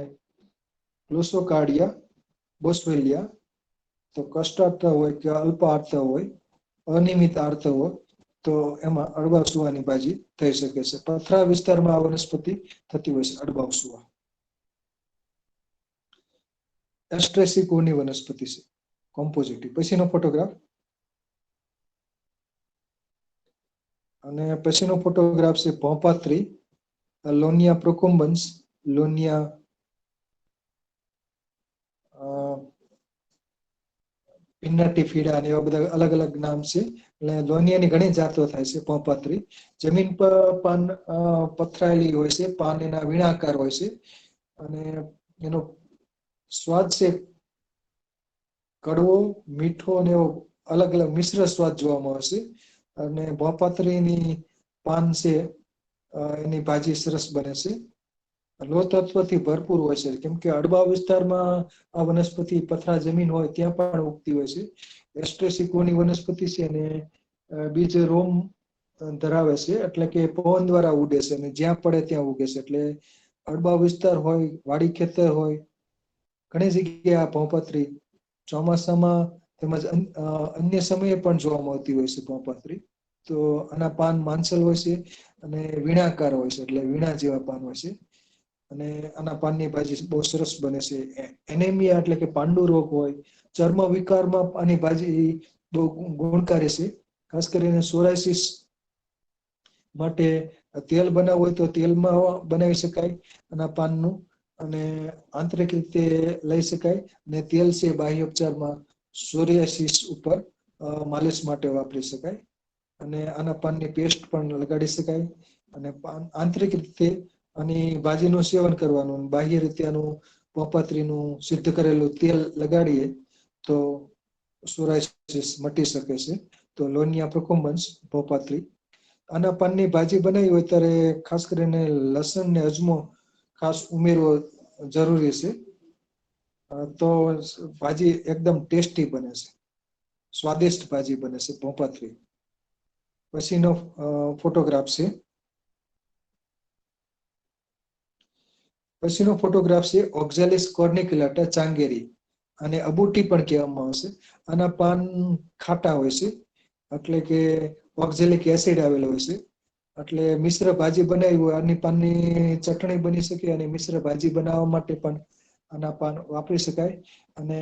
ગ્લોસોકાર્ડિયા બોસ્વેલિયા, તો કષ્ટાર્થ હોય કે અલ્પ આર્થ હોય, અનિયમિત આર્થ હોય, તો એમાં અડબાવ સુવાની ભાજી થઈ શકે છે. પથરા વિસ્તારમાં આ વનસ્પતિ થતી હોય છે, અડબાવ સુવા. એસ્ટ્રેસિકોની વનસ્પતિ છે, કોમ્પોઝિટી. પછીનો ફોટોગ્રાફ. અને પછીનો ફોટોગ્રાફ છે ભોંપાત્રી, લોનિયા પ્રોકુમ્બન્સ, લોનિયા પિન્નાટીફીડા, અને એવા બધા અલગ અલગ નામ છે. એટલે લોનિયાની ઘણી જાતો થાય છે. ભોંપાત્રી જમીન પર પાન પથરાયેલી હોય છે. પાન એના વીણાકાર હોય છે, અને એનો સ્વાદ છે કડવો, મીઠો, અને એવો અલગ અલગ મિશ્ર સ્વાદ જોવા મળે છે. અને ભોંપાત્રીની પાન છે, એની ભાજી સરસ બને છે. લોહ તત્વથી ભરપૂર હોય છે, કેમ કે અડબા વિસ્તારમાં આ વનસ્પતિ પથરા જમીન હોય ત્યાં પણ ઉગતી હોય છે. એસ્ટ્રેસિકોની વનસ્પતિ છે, અને બીજ રોમ ધરાવે છે, એટલે કે પવન દ્વારા ઉડે છે, અને જ્યાં પડે ત્યાં ઉગે છે. એટલે અડબા વિસ્તાર હોય, વાડી ખેતર હોય, ઘણી જગ્યાએ આ ભોંપાત્રી ચોમાસામાં તેમજ અન્ય સમયે પણ જોવા મળતી હોય છે. ભોંપાત્રી તો આના પાન માંસલ હોય છે, અને વીણાકાર હોય છે, એટલે વીણા જેવા પાન હોય છે. અને આના પાનની ભાજી બહુ સરસ બને છે. એનેમિયા એટલે કે પાંડુ રોગ હોય, ચર્મ વિકારમાં આની ભાજી બહુ ગુણકારી છે. ખાસ કરીને સોરાયસિસ માટે તેલ બનાવવું હોય તો તેલમાં બનાવી શકાય આના પાનનું, અને આંતરિક રીતે લઈ શકાય. અને તેલ છે બાહ્ય ઉપચારમાં સોરિયાસિસ ઉપર માલિશ માટે વાપરી શકાય. અને આના પાનની પેસ્ટ પણ લગાડી શકાય. અને આંતરિક રીતે આની ભાજીનું સેવન કરવાનું, બાહ્ય રીતે આનું ભોંપાત્રીનું સિદ્ધ કરેલું તેલ લગાડીએ તો સોરાયસિસ મટી શકે છે. તો લોનિયા પ્રોકુમ્બન્સ, ભોંપાત્રી. આના પાનની ભાજી બનાવી હોય ત્યારે ખાસ કરીને લસણ ને અજમો ખાસ ઉમેરવો જરૂરી છે. તો ભાજી એકદમ ટેસ્ટી બને છે, સ્વાદિષ્ટ ભાજી બને છે ભોંપાત્રી. પછીનો ફોટોગ્રાફ છે. પછીનો ફોટોગ્રાફ છે ઓક્ઝાલિસ કોર્નિક્યુલેટા ચાંગેરી, અને અબુટી પણ કહેવામાં આવશે. આના પાન ખાટા હોય છે, એટલે કે ઓક્ઝેલિક એસિડ આવેલો હોય છે. એટલે મિશ્ર ભાજી બનાવી હોય, આની પાનની ચટણી બની શકે, અને મિશ્ર ભાજી બનાવવા માટે પણ આના પાન વાપરી શકાય. અને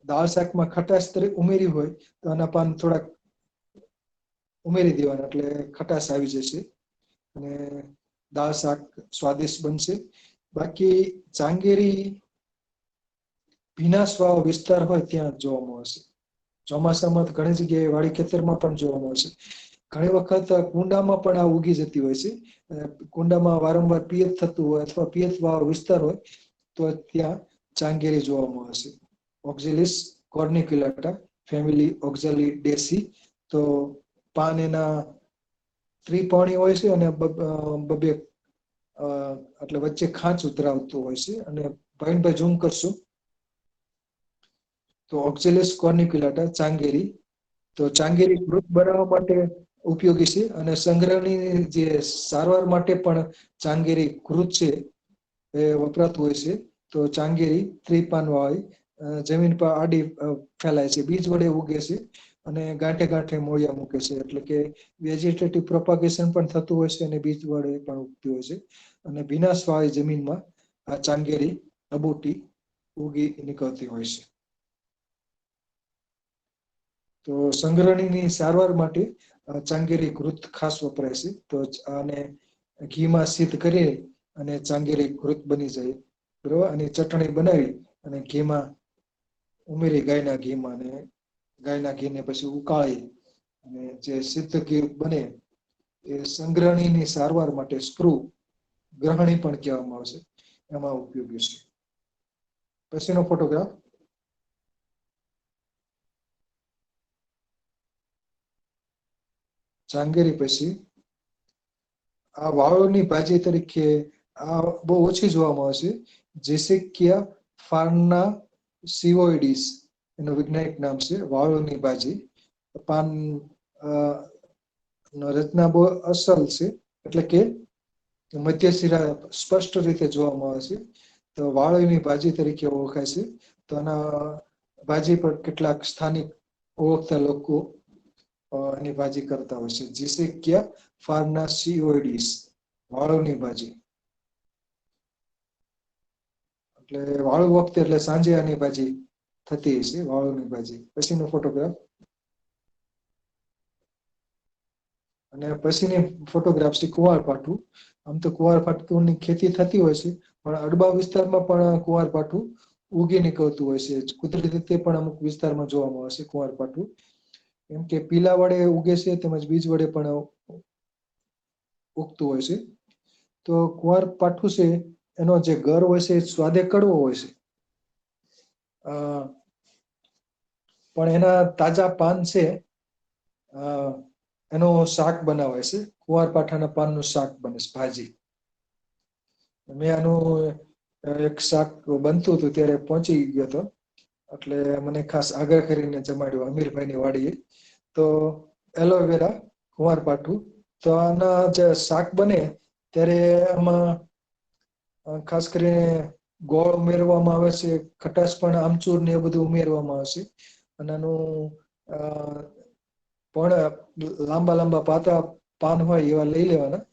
દાળ શાકમાં ખટાશ તરીકે ઉમેરી હોય તો આના પાન થોડાક ઉમેરી દેવાના, એટલે ખટાશ આવી જશે, અને દાળ શાક સ્વાદિષ્ટ બનશે. બાકી ચાંગેરી ભીનાશવાળો વિસ્તાર હોય ત્યાં જોવા મળશે. ચોમાસામાં ઘણી જગ્યાએ વાડી ખેતરમાં પણ જોવા મળશે. ઘણી વખત કુંડામાં પણ આ ઉગી જતી હોય છે. કુંડામાં વારંવાર પિયત થતું હોય અથવા પિયત વાળો વિસ્તાર હોય તો ત્યાં ચાંગેરી જોવા મળે છે. ઓક્ઝિલિસ કોર્નિક્યુલેટા ફેમિલી ઓક્ઝાલિડેસી. તો પાન એના ત્રિપર્ણી હોય છે અને બબે એટલે વચ્ચે ખાંચ ઉતરાવતું હોય છે. અને ભાઈ ઝૂમ કરશું તો ઓક્ઝિલિસ કોર્નિક્યુલેટા ચાંગેરી. તો ચાંગેરી ગ્રુપ બનાવવા માટે ઉપયોગી છે અને સંગ્રહની જે સારવાર માટે પણ ચાંગેરી કૃત છે એ વપરાતું હોય છે. તો ચાંગેરી ત્રિપાન વાળી જમીન પર આડી ફેલાય છે, બીજ વડે ઉગે છે અને ગાંઠે ગાંઠે મૂળિયા મૂકે છે. એટલે કે વેજીટેટિવ પ્રોપાગેશન પણ થતું હોય છે અને બીજ વડે પણ ઉગતી હોય છે. અને ભીનાશવાળી જમીનમાં આ ચાંગેરી અબોટી ઉગી નીકળતી હોય છે. તો સંગ્રહણીની સારવાર માટે ચાંગેરી કૃત ખાસ વપરાય છે. તો આને ઘીમાં સિદ્ધ કરી અને ચાંગેરી કૃત બની જાય બરોબર. અને ચટણી બનાવી અને ઘીમાં ઉમેરી ગાયના ઘીમાં, અને ગાયના ઘીને પછી ઉકાળી અને જે સિદ્ધ ઘી બને એ સંગ્રહણીની સારવાર માટે સ્ક્રૂ ગ્રહણી પણ કહેવામાં આવશે, એમાં ઉપયોગી છે. પછીનો ફોટોગ્રાફ. ચાંગેરી પછી આ વાળોની ભાજી તરીકે આ બહુ ઓછી જોવા મળે છે. જેસિકિયા ફાર્ના સિવોઇડિસ એનું વૈજ્ઞાનિક નામ છે. વાળોની ભાજી. પાન રચના બહુ અસલ છે, એટલે કે મધ્ય શિરા સ્પષ્ટ રીતે જોવા મળે છે. તો વાળોની ભાજી તરીકે ઓળખાય છે. તો આના ભાજી પર કેટલાક સ્થાનિક ઓળખતા લોકો એની ભાજી કરતા હોય છે. જેસિકિયા ફાર્નાસીઓઇડિસ, વાળોની ભાજી. એટલે વાળું વખતે એટલે સાંજે આની ભાજી થતી હશે, વાળોની ભાજી. પછીનો ફોટોગ્રાફ. અને પછીની ફોટોગ્રાફ છે કુંવારપાઠું. આમ તો કુંવારપાઠુંની ખેતી થતી હોય છે, પણ અડબા વિસ્તારમાં પણ કુંવારપાઠું ઉગી નીકળતું હોય છે. કુદરતી રીતે પણ અમુક વિસ્તારમાં જોવા મળે છે કુંવારપાઠું. એમ કે પીલા વડે ઉગે છે તેમજ બીજ વડે પણ ઉગતું હોય છે. તો કુંવારપાઠું છે એનો જે ગર હોય છે એ સ્વાદે કડવો હોય છે. પણ એના તાજા પાન છે એનો શાક બનાવાય છે. કુંવારપાઠાના પાનનું શાક બને છે, ભાજી. મેં આનું એક શાક બનતું હતું ત્યારે પહોંચી ગયો હતો, એટલે મને ખાસ આગ્રહ કરીને જમાડ્યું અમીરભાઈની વાડીએ. તો એલોવેરા, કુંવારપાઠું. તો આના જે શાક બને ત્યારે આમાં ખાસ કરીને ગોળ ઉમેરવામાં આવે છે, ખટાશ પણ આમચૂર ને એ બધું ઉમેરવામાં આવે છે. અને આનું પણ લાંબા લાંબા પાતળા પાન હોય એવા લઈ લેવાના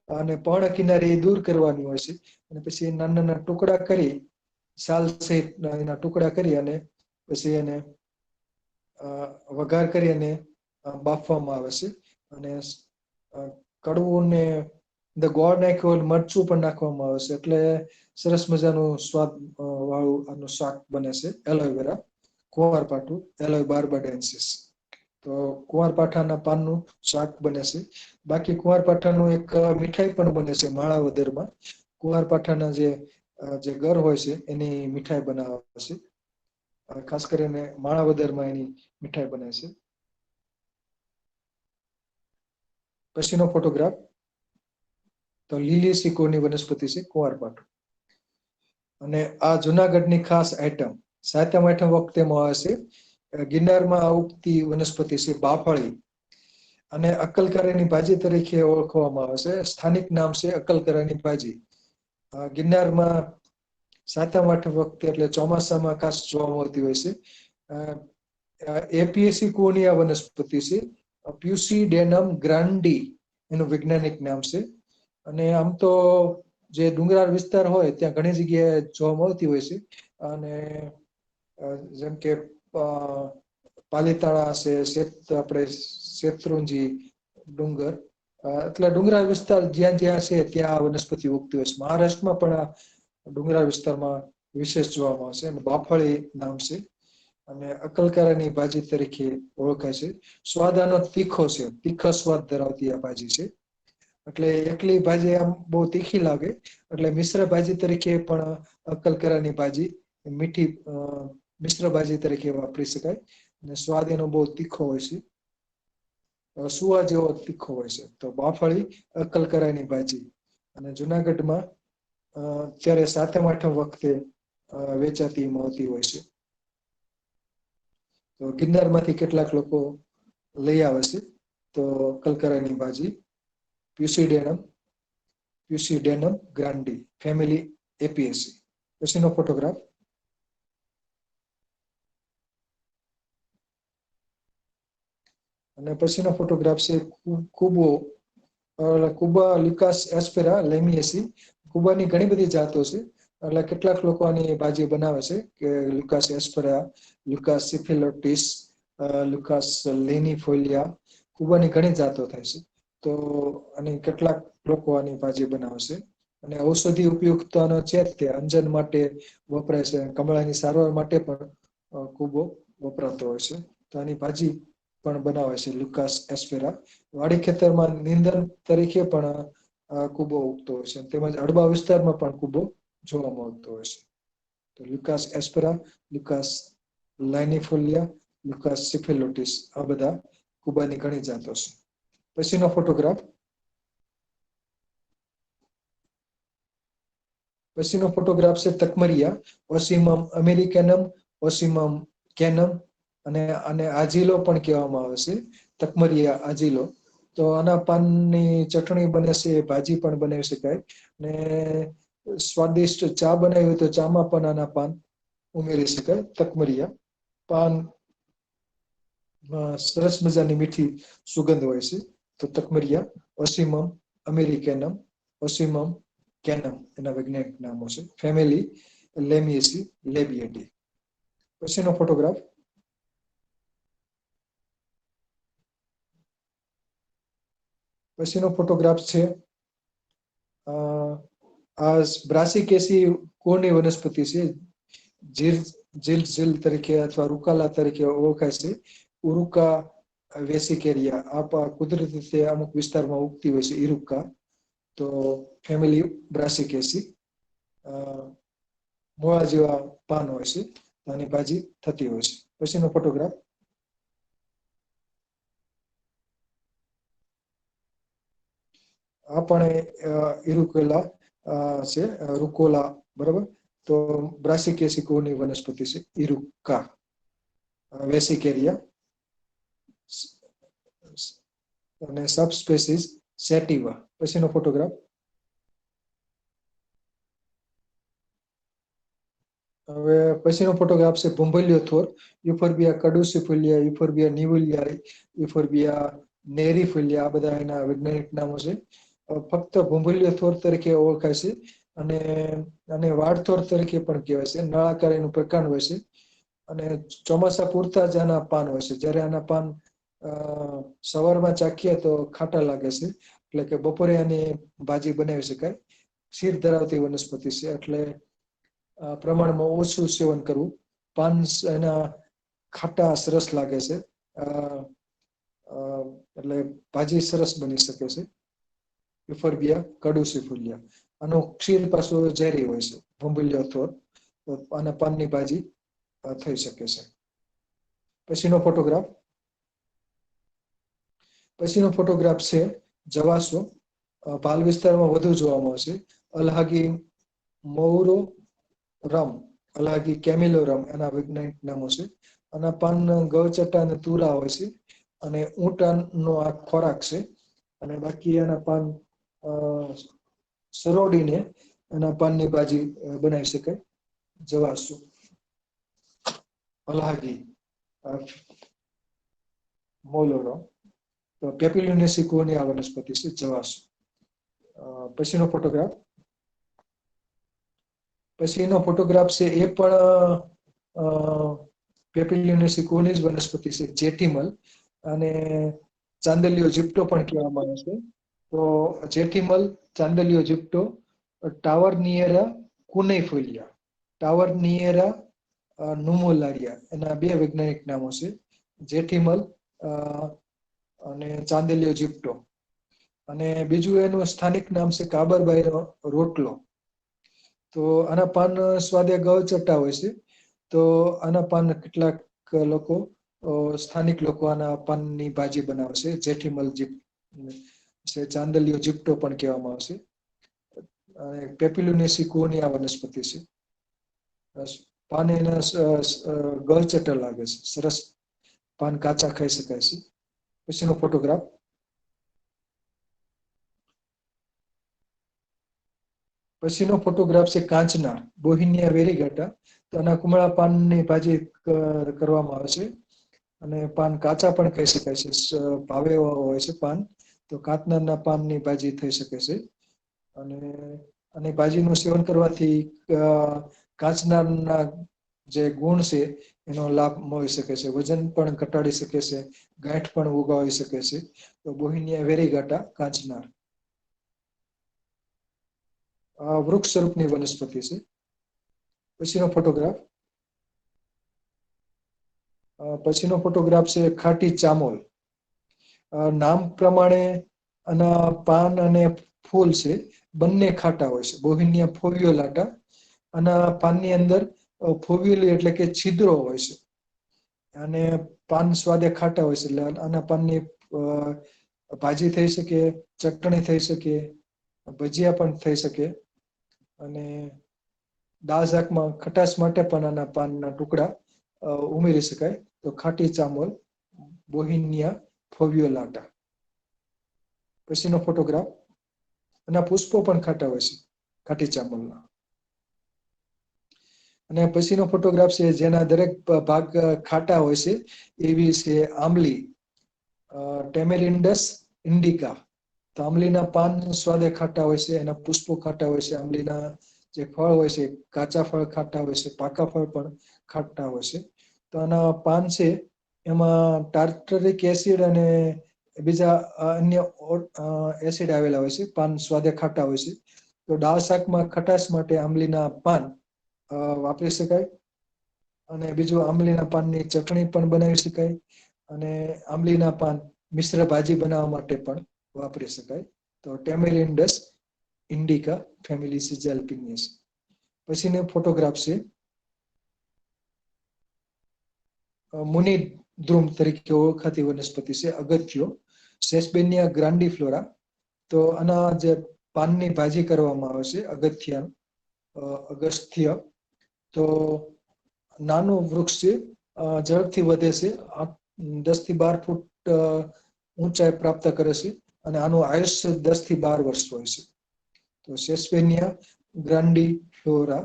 અને પણ કિનારી દૂર કરવાની હોય છે. અને પછી નાના નાના ટુકડા કરી સાલ સહિત એના ટુકડા કરી અને પછી એને વઘાર કરી અને બાફવામાં આવે છે. અને કડવું ને ગોળ નાખ્યો મરચું પણ નાખવામાં આવે છે, એટલે સરસ મજાનું સ્વાદ વાળું આનું શાક બને છે. એલોવેરા, કુંવારપાઠું, એલોય બાર્બાડેન્સીસ. તો કુંવારપાઠાના પાનનું શાક બને છે. બાકી કુંવારપાઠાનું એક મીઠાઈ પણ બને છે માણાવદરમાં. કુંવારપાઠાના જે ગર હોય છે એની મીઠાઈ બનાવે છે. ખાસ કરીને માણાવદરમાં એની મીઠાઈ બને છે. પછીનો ફોટોગ્રાફ. તો લીલી સિકોની વનસ્પતિ છે કુંવારપાઠું. અને આ જુનાગઢની ખાસ આઈટમ સાતમ આઠમ વખતે મળે છે. ગિરનારમાં ઉગતી વનસ્પતિ છે બાફળી, અને અક્કલકારીની ભાજી તરીકે ઓળખવામાં આવે છે. સ્થાનિક નામ છે અક્કલકારાની ભાજી. ગિરનારમાં સાતમ આઠમ વખતે એટલે ચોમાસામાં ખાસ જોવા મળતી હોય છે. એપીએસી કોની આ વનસ્પતિ છે. પ્યુસીડેનમ ગ્રાન્ડી એનું વૈજ્ઞાનિક નામ છે. અને આમ તો જે ડુંગરાળ વિસ્તાર હોય ત્યાં ઘણી જગ્યાએ જોવા મળતી હોય છે. અને જેમ કે પાલીતાણા છે, આપણે શેત્રુંજી ડુંગર, એટલે ડુંગરાળ વિસ્તાર જ્યાં જ્યાં છે ત્યાં આ વનસ્પતિ ઉગતી હોય છે. મહારાષ્ટ્રમાં પણ આ ડુંગરાળ વિસ્તારમાં વિશેષ જોવા મળશે. બાફળી નામ છે. અને અકલકારાની ભાજી તરીકે ઓળખાય છે. સ્વાદ આનો તીખો છે, તીખો સ્વાદ ધરાવતી આ ભાજી છે. એટલે એકલી ભાજી આમ બહુ તીખી લાગે, એટલે મિશ્ર ભાજી તરીકે પણ અકલકારાની ભાજી મીઠી મિશ્ર ભાજી તરીકે વાપરી શકાય. અને સ્વાદ એનો બહુ તીખો હોય છે, સુવા જેવો તીખો હોય છે. તો બાફળી અકલકારાની ભાજી અને જુનાગઢમાં ત્યારે સાતમ આઠમ વખતે વેચાતી મળતી હોય છે. તો ગિરનારમાંથી કેટલાક લોકો લઈ આવે છે. તો અકલકારાની ભાજી પ્યુસીડેનમ ગ્રાન્ડી ફેમિલી એપીએસી. પછીનો ફોટોગ્રાફ. અને પછીનો ફોટોગ્રાફ છે કુબા લ્યુકાસ એસ્પેરા લેમિએસી. કુબાની ઘણી બધી જાતો છે, એટલે કેટલાક લોકો આની ભાજી બનાવે છે કે લ્યુકાસ એસ્પેરા, લ્યુકાસ સિફિલોટિસ, લ્યુકાસ લેનિફોલિયા. કુબાની ઘણી જાતો થાય છે. તો અને કેટલાક લોકો આની ભાજી બનાવે છે. અને ઔષધિ ઉપયોગતાનો છે તે અંજન માટે વપરાય છે. કમળાની સારવાર માટે પણ કુબો વપરાતો હોય છે. તો આની ભાજી પણ બનાવે છે લ્યુકાસ એસ્પેરા. વાડી ખેતરમાં નીંદણ તરીકે પણ કુબો ઉગતો હોય છે. તેમજ અડબા વિસ્તારમાં પણ કુબો જોવા મળતો હોય છે. તો લ્યુકાસ એસ્પેરા, લ્યુકાસ લાઇનિફોલિયા, લ્યુકાસ સિફિલોટિસ આ બધા કુબાની ઘણી જાતો છે. પછીનો ફોટોગ્રાફ. પછીનો ફોટોગ્રાફ છે તકમરિયા, ઓસિમમ અમેરિકેનમ, ઓસિમમ કેનમ અને આજીલો પણ કહેવામાં આવે છે. તકમરિયા આજીલો. તો આના પાનની ચટણી બને છે, ભાજી પણ બનાવી શકાય. ને સ્વાદિષ્ટ ચા બનાવી હોય તો ચામાં પણ આના પાન ઉમેરી શકાય. તકમરિયા પાન સરસ મજાની મીઠી સુગંધ હોય છે. તો તકમરિયા, ઓસિમમ અમેરિકેનમ, ઓસિમમ કેનમ એના વૈજ્ઞાનિક નામો છે. ફેમિલી લેમિએસી લેબિએટી. પછીનો ફોટોગ્રાફ. પછીનો ફોટોગ્રાફ છે આ બ્રાસિકેસી કોની વનસ્પતિ છે. જીલ તરીકે અથવા રૂકાલા તરીકે ઓળખાય છે. ઉરુકા વેસિકેરિયા આ કુદરતી રીતે અમુક વિસ્તારમાં ઉગતી હોય છે. ઇરુકા. તો ફેમિલી બ્રાસિકેસી. મોળા જેવા પાન હોય છે. આની ભાજી થતી હોય છે. પછીનો ફોટોગ્રાફ. આ પણ ઇરુકેલા છે, રૂકોલા બરાબર. તો બ્રાસિકેસી વનસ્પતિ છે ઇરુકા વેસિકેરિયા અને સબસ્પેસીસ સેટિવા. પછીનો ફોટોગ્રાફ. હવે પછીનો ફોટોગ્રાફ છે ભૂંભલિયો થોર, યુફોર્બિયા કડુસિફોલિયા, યુફોર્બિયા નિવુલિયા, યુફોર્બિયા નેરીફોલિયા. આ બધા એના વૈજ્ઞાનિક નામો છે. ફક્ત ભૂંભલિયો થોર તરીકે ઓળખાય છે. અને વાડથોર તરીકે પણ કહેવાય છે. નળાકાર એનું પ્રકાંડ હોય છે. અને ચોમાસા પૂરતા જ આના પાન હોય છે. જ્યારે આના પાન સવારમાં ચાખીએ તો ખાટા લાગે છે. એટલે કે બપોરે આની ભાજી બનાવી શકાય. ક્ષીર ધરાવતી વનસ્પતિ છે, એટલે પ્રમાણમાં ઓછું સેવન કરવું. પાન એના ખાટા સરસ લાગે છે, એટલે ભાજી સરસ બની શકે છે. યુફોર્બિયા કડુસિફોલિયા. આનો ક્ષીર પાછો ઝેરી હોય છે. ભૂંભલિયો થોર અને પાનની ભાજી થઈ શકે છે. પછીનો ફોટોગ્રાફ. પછીનો ફોટોગ્રાફ છે જવાસો. પાલ વિસ્તારમાં વધુ જોવા મળશે. અલહાગી મોઉરો રમ, અલાગી કેમિલો રમ એના વૈજ્ઞાનિક નામો છે. આના પાન ગળચટ્ટા અને તુરા હોય છે. અને ઊંટનો આ ખોરાક છે. અને બાકી એના પાન સરોડીને એના પાનની ભાજી બનાવી શકાય. જવાસો, અલ્હાગી મોલોરો. તો પેપિલિયનેસી કોની આ વનસ્પતિ છે જવાસો. પછીનો ફોટોગ્રાફ. પછીનો ફોટોગ્રાફ છે એ પણ પેપિલિયનેસી કોની જ વનસ્પતિ છે, જેઠીમલ. અને ચાંદલિયો જીપ્ટો પણ કહેવામાં આવે છે. તો જેઠીમલ, ચાંદલિયો જીપ્ટો, ટાવર નિયરા કુનેફોલિયા, ટાવર નિયરા નુમોલારિયા એના બે વૈજ્ઞાનિક નામો છે, જેઠીમલ અને ચાંદેલિયો જીપ્ટો. અને બીજું એનું સ્થાનિક નામ છે કાબરબાઈનો રોટલો. તો આના પાન સ્વાદે ગળચટ્ટા હોય છે. તો આના પાન કેટલાક લોકો સ્થાનિક લોકો આના પાનની ભાજી બનાવે છે, જેઠીમલ જીપ છે, ચાંદલિયો જીપ્ટો પણ કહેવામાં આવશે. અને પેપિલુનેસી કોની આ વનસ્પતિ છે. પાન એના ગળચટ્ટા લાગે છે, સરસ. પાન કાચા ખાઈ શકાય છે. પછીનો ફોટોગ્રાફ. પછીનો ફોટોગ્રાફ છે કાંચના બોહિનિયા વેરીગાટા. તો આના કુમળા પાનની ભાજી કરવામાં આવે છે. અને પાન કાચા પણ ખાઈ શકાય છે, ભાવે એવા હોય છે પાન. તો કાચના પાનની ભાજી થઈ શકે છે. અને ભાજીનું સેવન કરવાથી કાચના જે ગુણ છે એનો લાભ મળી શકે છે. વજન પણ ઘટાડી શકે છે, ગાંઠ પણ ઉગાવી શકે છે. તો બોહિનિયા વેરીગાટા કાચના વૃક્ષ સ્વરૂપની વનસ્પતિ છે. પછીનો ફોટોગ્રાફ. પછીનો ફોટોગ્રાફ છે ખાટી ચામોલ. નામ પ્રમાણે આના પાન અને ફૂલ છે બંને ખાટા હોય છે. બોહિનિયા ફોવિયોલાટા. આના પાનની અંદર ફોવિયોલી એટલે કે છિદ્રો હોય છે. અને પાન સ્વાદે ખાટા હોય છે. એટલે આના પાનની ભાજી થઈ શકે, ચટણી થઈ શકે, ભજીયા પણ થઈ શકે. અને દાળ શાકમાં ખટાશ માટે પણ આના પાનના ટુકડા ઉમેરી શકાય. તો ખાટી ચામોલ બોહિનિયા ફોવિયોલાટા. પછીનો ફોટોગ્રાફ. અને પુષ્પો પણ ખાટા હોય છે ખાટી ચામલના. અને પછીનો ફોટોગ્રાફ છે જેના દરેક ભાગ ખાટા હોય છે એવી છે આંબલી, ટેમેરિન્ડસ ઇન્ડિકા. તો આંબલીના પાન સ્વાદે ખાટા હોય છે, એના પુષ્પો ખાટા હોય છે. આંબલીના જે ફળ હોય છે, કાચા ફળ ખાટા હોય છે, પાકા ફળ પણ ખાટા હોય છે. તો આના પાન છે એમાં ટાર્ટરિક એસિડ અને બીજા અન્ય એસિડ આવેલા હોય છે. પાન સ્વાદે ખાટા હોય છે. તો દાળ શાકમાં ખટાશ માટે આંબલીના પાન વાપરી શકાય. અને બીજું આંબલીના પાનની ચટણી પણ બનાવી શકાય. અને આંબલીના પાન મિશ્ર ભાજી બનાવવા માટે પણ વાપરી શકાય. તો ટેમેરિન્ડસ ઇન્ડિકા ફેમિલી સિઝલ્પિનિયસ. પછીનો ફોટોગ્રાફ છે મુનિ દ્રુમ તરીકે ઓળખાતી વનસ્પતિ છે અગત્યો, સેસબેનિયા ગ્રાન્ડીફ્લોરા. તો આના જે પાનની ભાજી કરવામાં આવે છે અગસ્થ્ય. તો નાનું વૃક્ષ છે, ઝડપથી વધે છે, 10 થી 12 ફૂટ ઊંચાઈ પ્રાપ્ત કરે છે. અને આનું આયુષ્ય 10 થી 12 વર્ષ હોય છે. તો સેસ્પેનિયા ગ્રાન્ડીફ્લોરા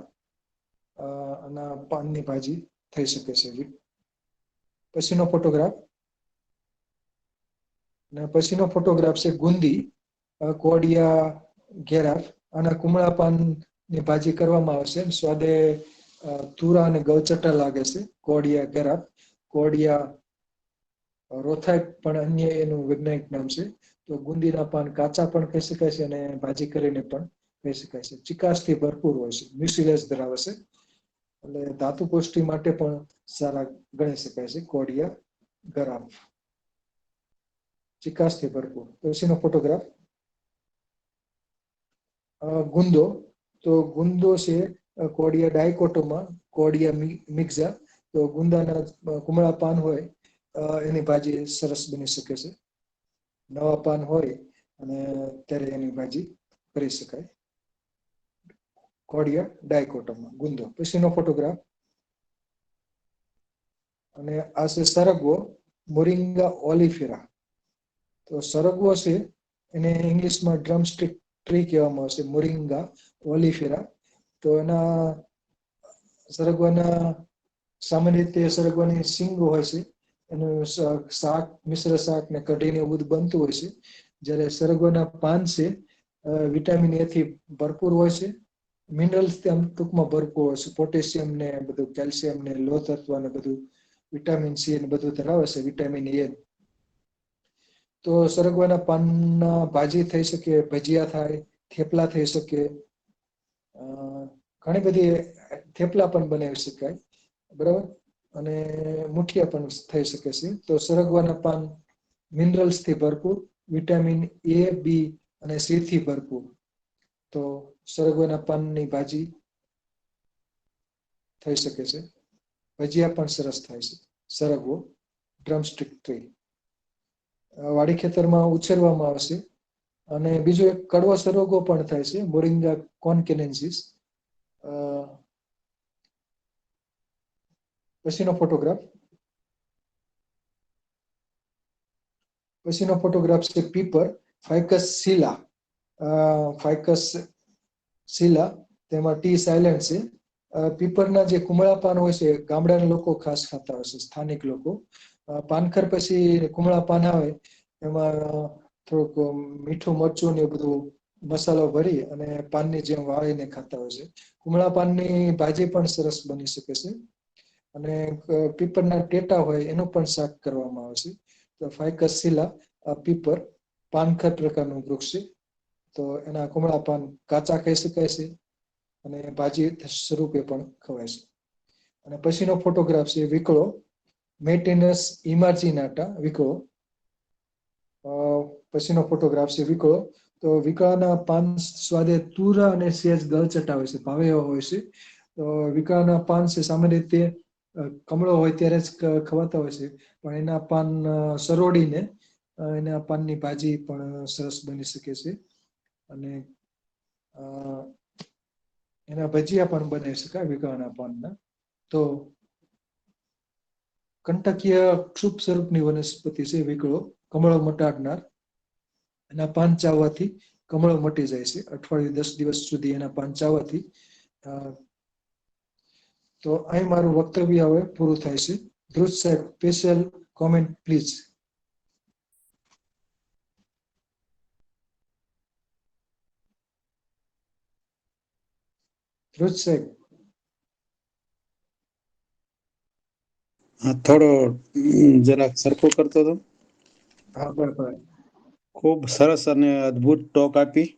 આના પાનની ભાજી થઈ શકે છે. પછીનો ફોટોગ્રાફ. અને પછીનો ફોટોગ્રાફ છે ગુંદી, કોડિયા ઘેરાફ. આના કુમળા પાનની ભાજી કરવામાં આવશે. સ્વાદે તુરા અને ગળચટ્ટા લાગે છે. કોડિયા ઘેરાફ. કોડિયા રોથાઈ પણ અન્ય એનું વૈજ્ઞાનિક નામ છે. તો ગુંદીના પાન કાચા પણ ખાઈ શકાય છે અને ભાજી કરીને પણ ખાઈ શકાય છે. ચિકાસથી ભરપૂર હોય છે, મ્યુસિલેજ ધરાવે છે. એટલે ધાતુ પુષ્ટિ માટે પણ સારા ગણી શકાય છે કોડિયા ગરાફ. ચિકાસથી ભરપૂર. પછીનો ફોટોગ્રાફ. ગુંદો. તો ગુંદો છે કોડિયા ડાયકોટોમાં, કોડિયા મિક્ઝા. તો ગુંદાના કુમળા પાન હોય એની ભાજી સરસ બની શકે છે. નવા પાન હોય અને ત્યારે એની ભાજી કરી શકાય. કોડિયા ડાયકોટોમાં ગુંદો. પછીનો ફોટોગ્રાફ. અને આ છે સરગવો, મોરિંગા ઓલિફેરા. તો સરગવો છે એને ઇંગ્લિશમાં ડ્રમસ્ટિક ટ્રી કહેવામાં આવશે, મોરિંગા ઓલિફેરા. તો એના સરગવાના સામાન્ય રીતે સરગવાની સિંગ હોય છે, એનું શાક, મિશ્ર શાક ને કઢીને એવું બધું બનતું હોય છે. જ્યારે સરગવાના પાન છે વિટામિન એ થી ભરપૂર હોય છે. મિનરલ્સ ટૂંકમાં ભરપૂર હોય છે, પોટેશિયમ ને બધું, કેલ્શિયમ ને લોહ તત્વ ને બધું, વિટામિન સી ને બધું ધરાવે છે, વિટામિન એ. તો સરગવાના પાનના ભાજી થઈ શકે, ભજીયા થાય, થેપલા થઈ શકે. ઘણી બધી થેપલા પણ બનાવી શકાય. બરાબર. અને મુઠિયા પણ થઈ શકે છે. તો સરગવાના પાન મિનરલ્સ થી ભરપૂર, વિટામિન A, B અને C થી ભરપૂર. તો સરગવાના પાનની ભાજી થઈ શકે છે. ભજીયા પણ સરસ થાય છે. સરગવો ડ્રમસ્ટિક ટ્રી વાડી ખેતરમાં ઉછેરવામાં આવશે. અને બીજો એક કડવો સરગવો પણ થાય છે, મોરિંગા કોન્કેનેન્સિસ. પછીનો ફોટોગ્રાફ છે પીપર, ફાઇકસ સિલા. ફાઇકસ સિલા, તેમાં ટી સાયલેન્ટ છે. પીપરના જે કુમળા પાન હોય છે, ગામડાના લોકો ખાસ ખાતા હોય છે, સ્થાનિક લોકો. પાનખર પછી કુમળા પાન આવે એમાં થોડુંક મીઠું મરચું ને એ બધું મસાલો ભરી અને પાનની જેમ વાળીને ખાતા હોય છે. કુમળા પાનની ભાજી પણ સરસ બની શકે છે. અને પીપરના ટેટા હોય એનું પણ શાક કરવામાં આવે છે. તો ફાઇકસ સિલા, પીપર પાનખર પ્રકારનું વૃક્ષ છે. તો એના કુમળા પાન કાચા ખાઈ શકાય છે અને ભાજી સ્વરૂપે પણ ખવાય છે. અને પછીનો ફોટોગ્રાફ છે વિકળો, મેન્ટેનસ ઇમાર્જિનાટા વિકળો. પછીનો ફોટોગ્રાફ છે વિકળો. તો વિકળાના પાન સ્વાદે તુરા અને સેજ ગળચટા હોય છે, ભાવે એવા હોય છે. તો વિકળાના પાન છે સામાન્ય રીતે કમળો હોય ત્યારે જ ખવાતા હોય છે, પણ એના પાન સરોડીને એના પાનની ભાજી પણ સરસ બની શકે છે. અને એના ભજીયા પણ બનાવી શકાય વિકળાના પાનના. તો કંટકીય ક્ષુપ સ્વરૂપની વનસ્પતિ છે વિકળો, કમળો મટાડનાર. એના પાન ચાવવાથી કમળો મટી જાય છે. અઠવાડિયું 10 દિવસ સુધી એના પાન ચાવવાથી. તો અહીં મારું વક્તવ્ય હવે પૂરું થાય છે. ધ્રુજ સાહેબ, સ્પેશિયલ કોમેન્ટ પ્લીઝ. ધ્રુજ સાહેબ. થોડો જરાક સરખો કરતો હતો. હા, બરાબર. ખૂબ સરસ અને અદ્ભુત ટોક આપી.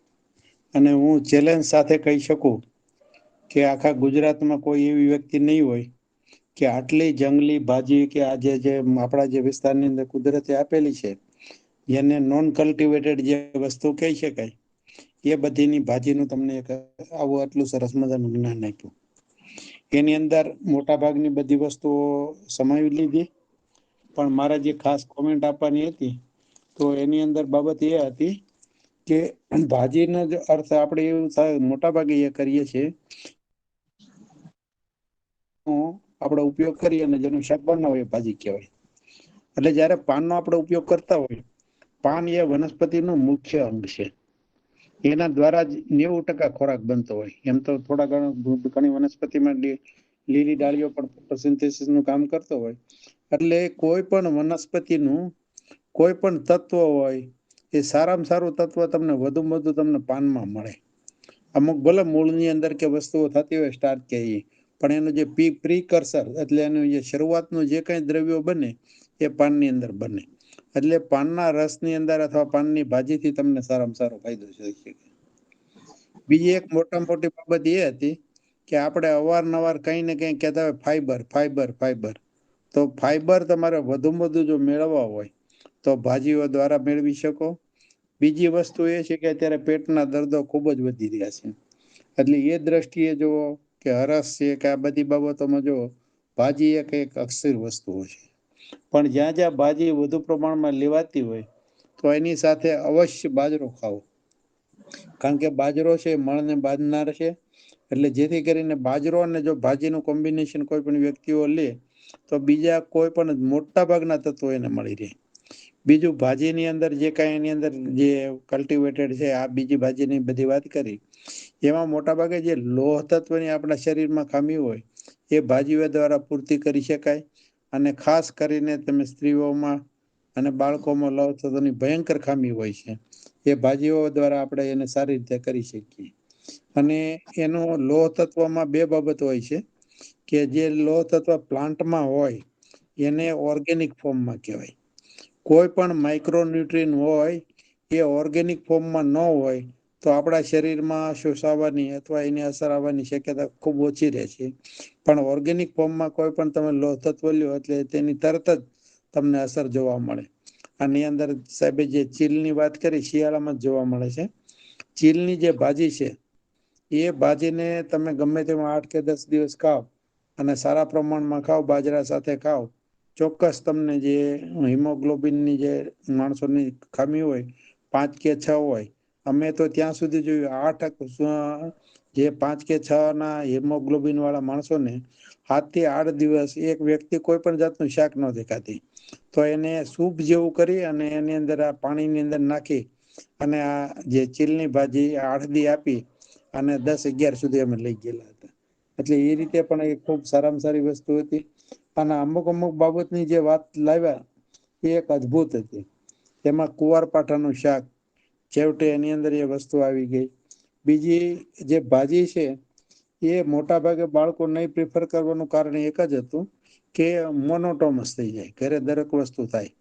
અને હું ચેલેન્જ સાથે કહી શકું કે આખા ગુજરાતમાં કોઈ એવી વ્યક્તિ નહીં હોય કે આટલી જંગલી ભાજી કે આજે જે આપણા જે વિસ્તારની અંદર કુદરતે આપેલી છે, જેને નોન કલ્ટિવેટેડ જે વસ્તુ કહી શકાય, એ બધીની ભાજીનું તમને એક આવું આટલું સરસ મજાનું જ્ઞાન આપ્યું. એની અંદર મોટા ભાગની બધી વસ્તુઓ સમાવી લીધી, પણ મારે જે ખાસ કોમેન્ટ આપવાની હતી તો એની અંદર બાબત એ હતી કે ભાજીનો જ અર્થ આપણે એવું મોટા ભાગે એ કરીએ છીએ આપણે ઉપયોગ કરીએ અને જેનું શાક બનાવીએ ભાજી કહેવાય. એટલે જયારે પાનનો આપણે ઉપયોગ કરતા હોય, પાન એ વનસ્પતિનું મુખ્ય અંગ છે. એના દ્વારા જ 90% ખોરાક બનતો હોય. એમ તો થોડા ઘણી વનસ્પતિમાં લીલી ડાળીઓ પણ ફોટોસિન્થેસિસ નું કામ કરતો હોય. એટલે કોઈ પણ વનસ્પતિનું કોઈ પણ તત્વ હોય, એ સારામાં સારું તત્વ તમને વધુમાં વધુ તમને પાનમાં મળે. અમુક ભલે મૂળની અંદર કે વસ્તુઓ થતી હોય સ્ટાર્ચ કે એ, પણ એનું જે પ્રીકર્સર એટલે એનું જે શરૂઆતનું જે કઈ દ્રવ્યો બને એ પાનની અંદર બને. એટલે પાનના રસની અંદર અથવા પાનની ભાજીથી તમને સારામાં સારો ફાયદો થઈ શકે. બીજી એક મોટામાં મોટી બાબત એ હતી કે આપણે અવારનવાર કંઈ ને કંઈ કહેતા હોય ફાઈબર ફાઈબર ફાઈબર. તો ફાઈબર તમારે વધુમાં વધુ જો મેળવવા હોય તો ભાજીઓ દ્વારા મેળવી શકો. બીજી વસ્તુ એ છે કે અત્યારે પેટના દર્દો ખૂબ જ વધી રહ્યા છે. એટલે એ દ્રષ્ટિએ જુઓ કે હરસ છે કે આ બધી બાબતોમાં જુઓ, ભાજી એક અસ્થિર વસ્તુઓ છે. પણ જ્યાં જ્યાં ભાજી વધુ પ્રમાણમાં લેવાતી હોય તો એની સાથે અવશ્ય બાજરો ખાવો. કારણ કે બાજરો છે એ મળને બાંધનાર છે. એટલે જેથી કરીને બાજરો અને જો ભાજીનું કોમ્બિનેશન કોઈ પણ વ્યક્તિઓ લે તો બીજા કોઈ પણ મોટા ભાગના તત્વો એને મળી રહે. બીજું ભાજીની અંદર જે કાંઈ એની અંદર જે કલ્ટિવેટેડ છે, આ બીજી ભાજીની બધી વાત કરી, એમાં મોટાભાગે જે લોહ તત્વની આપણા શરીરમાં ખામી હોય એ ભાજીઓ દ્વારા પૂર્તિ કરી શકાય. અને ખાસ કરીને તમે સ્ત્રીઓમાં અને બાળકોમાં લવ તત્વની ભયંકર ખામી હોય છે, એ ભાજીઓ દ્વારા આપણે એને સારી રીતે કરી શકીએ. અને એનો લોહ તત્વમાં બે બાબત હોય છે કે જે લોહ તત્વ પ્લાન્ટમાં હોય એને ઓર્ગેનિક ફોર્મમાં કહેવાય. કોઈ પણ માઇક્રોન્યુટ્રીન હોય એ ઓર્ગેનિક ફોર્મમાં ન હોય તો તો આપણા શરીરમાં શોષાવાની અથવા એની અસર આવવાની શક્યતા ખૂબ ઓછી રહે છે. પણ ઓર્ગેનિક ફોર્મમાં કોઈ પણ તમે લોહ તત્વ લ્યો એટલે તેની તરત જ તમને અસર જોવા મળે. આની અંદર સાહેબે જે ચીલની વાત કરી શિયાળામાં જ જોવા મળે છે. ચીલની જે ભાજી છે એ ભાજીને તમે ગમે તેમાં 8 કે 10 દિવસ ખાઓ અને સારા પ્રમાણમાં ખાઓ, બાજરા સાથે ખાઓ, ચોક્કસ તમને જે હિમોગ્લોબિનની જે માણસોની ખામી હોય 5 કે 6 હોય, અમે તો ત્યાં સુધી જોયું 8 જે 5 કે 6 ના હિમોગ્લોબિન વાળા માણસોને 7 થી 8 દિવસ એક વ્યક્તિ કોઈ પણ જાતનું શાક ન દેખાતી, તો એને સૂપ જેવું કરી અને એની અંદર આ પાણીની અંદર નાખી અને આ જે ચીલની ભાજી 8 દી આપી અને 10-11 સુધી અમે લઈ ગયેલા હતા. એટલે એ રીતે પણ એ ખૂબ સારામાં સારી વસ્તુ હતી. અને અમુક બાબતની જે વાત લાવ્યા એ એક અદ્ભુત હતી. તેમાં કુંવારપાઠાનું શાક, છેવટે એની અંદર એ વસ્તુ આવી ગઈ. બીજી જે ભાજી છે એ મોટા ભાગે બાળકો નહીં પ્રિફર કરવાનું કારણ એક જ હતું કે મોનોટોમસ થઈ જાય, ઘરે દરેક વસ્તુ થાય.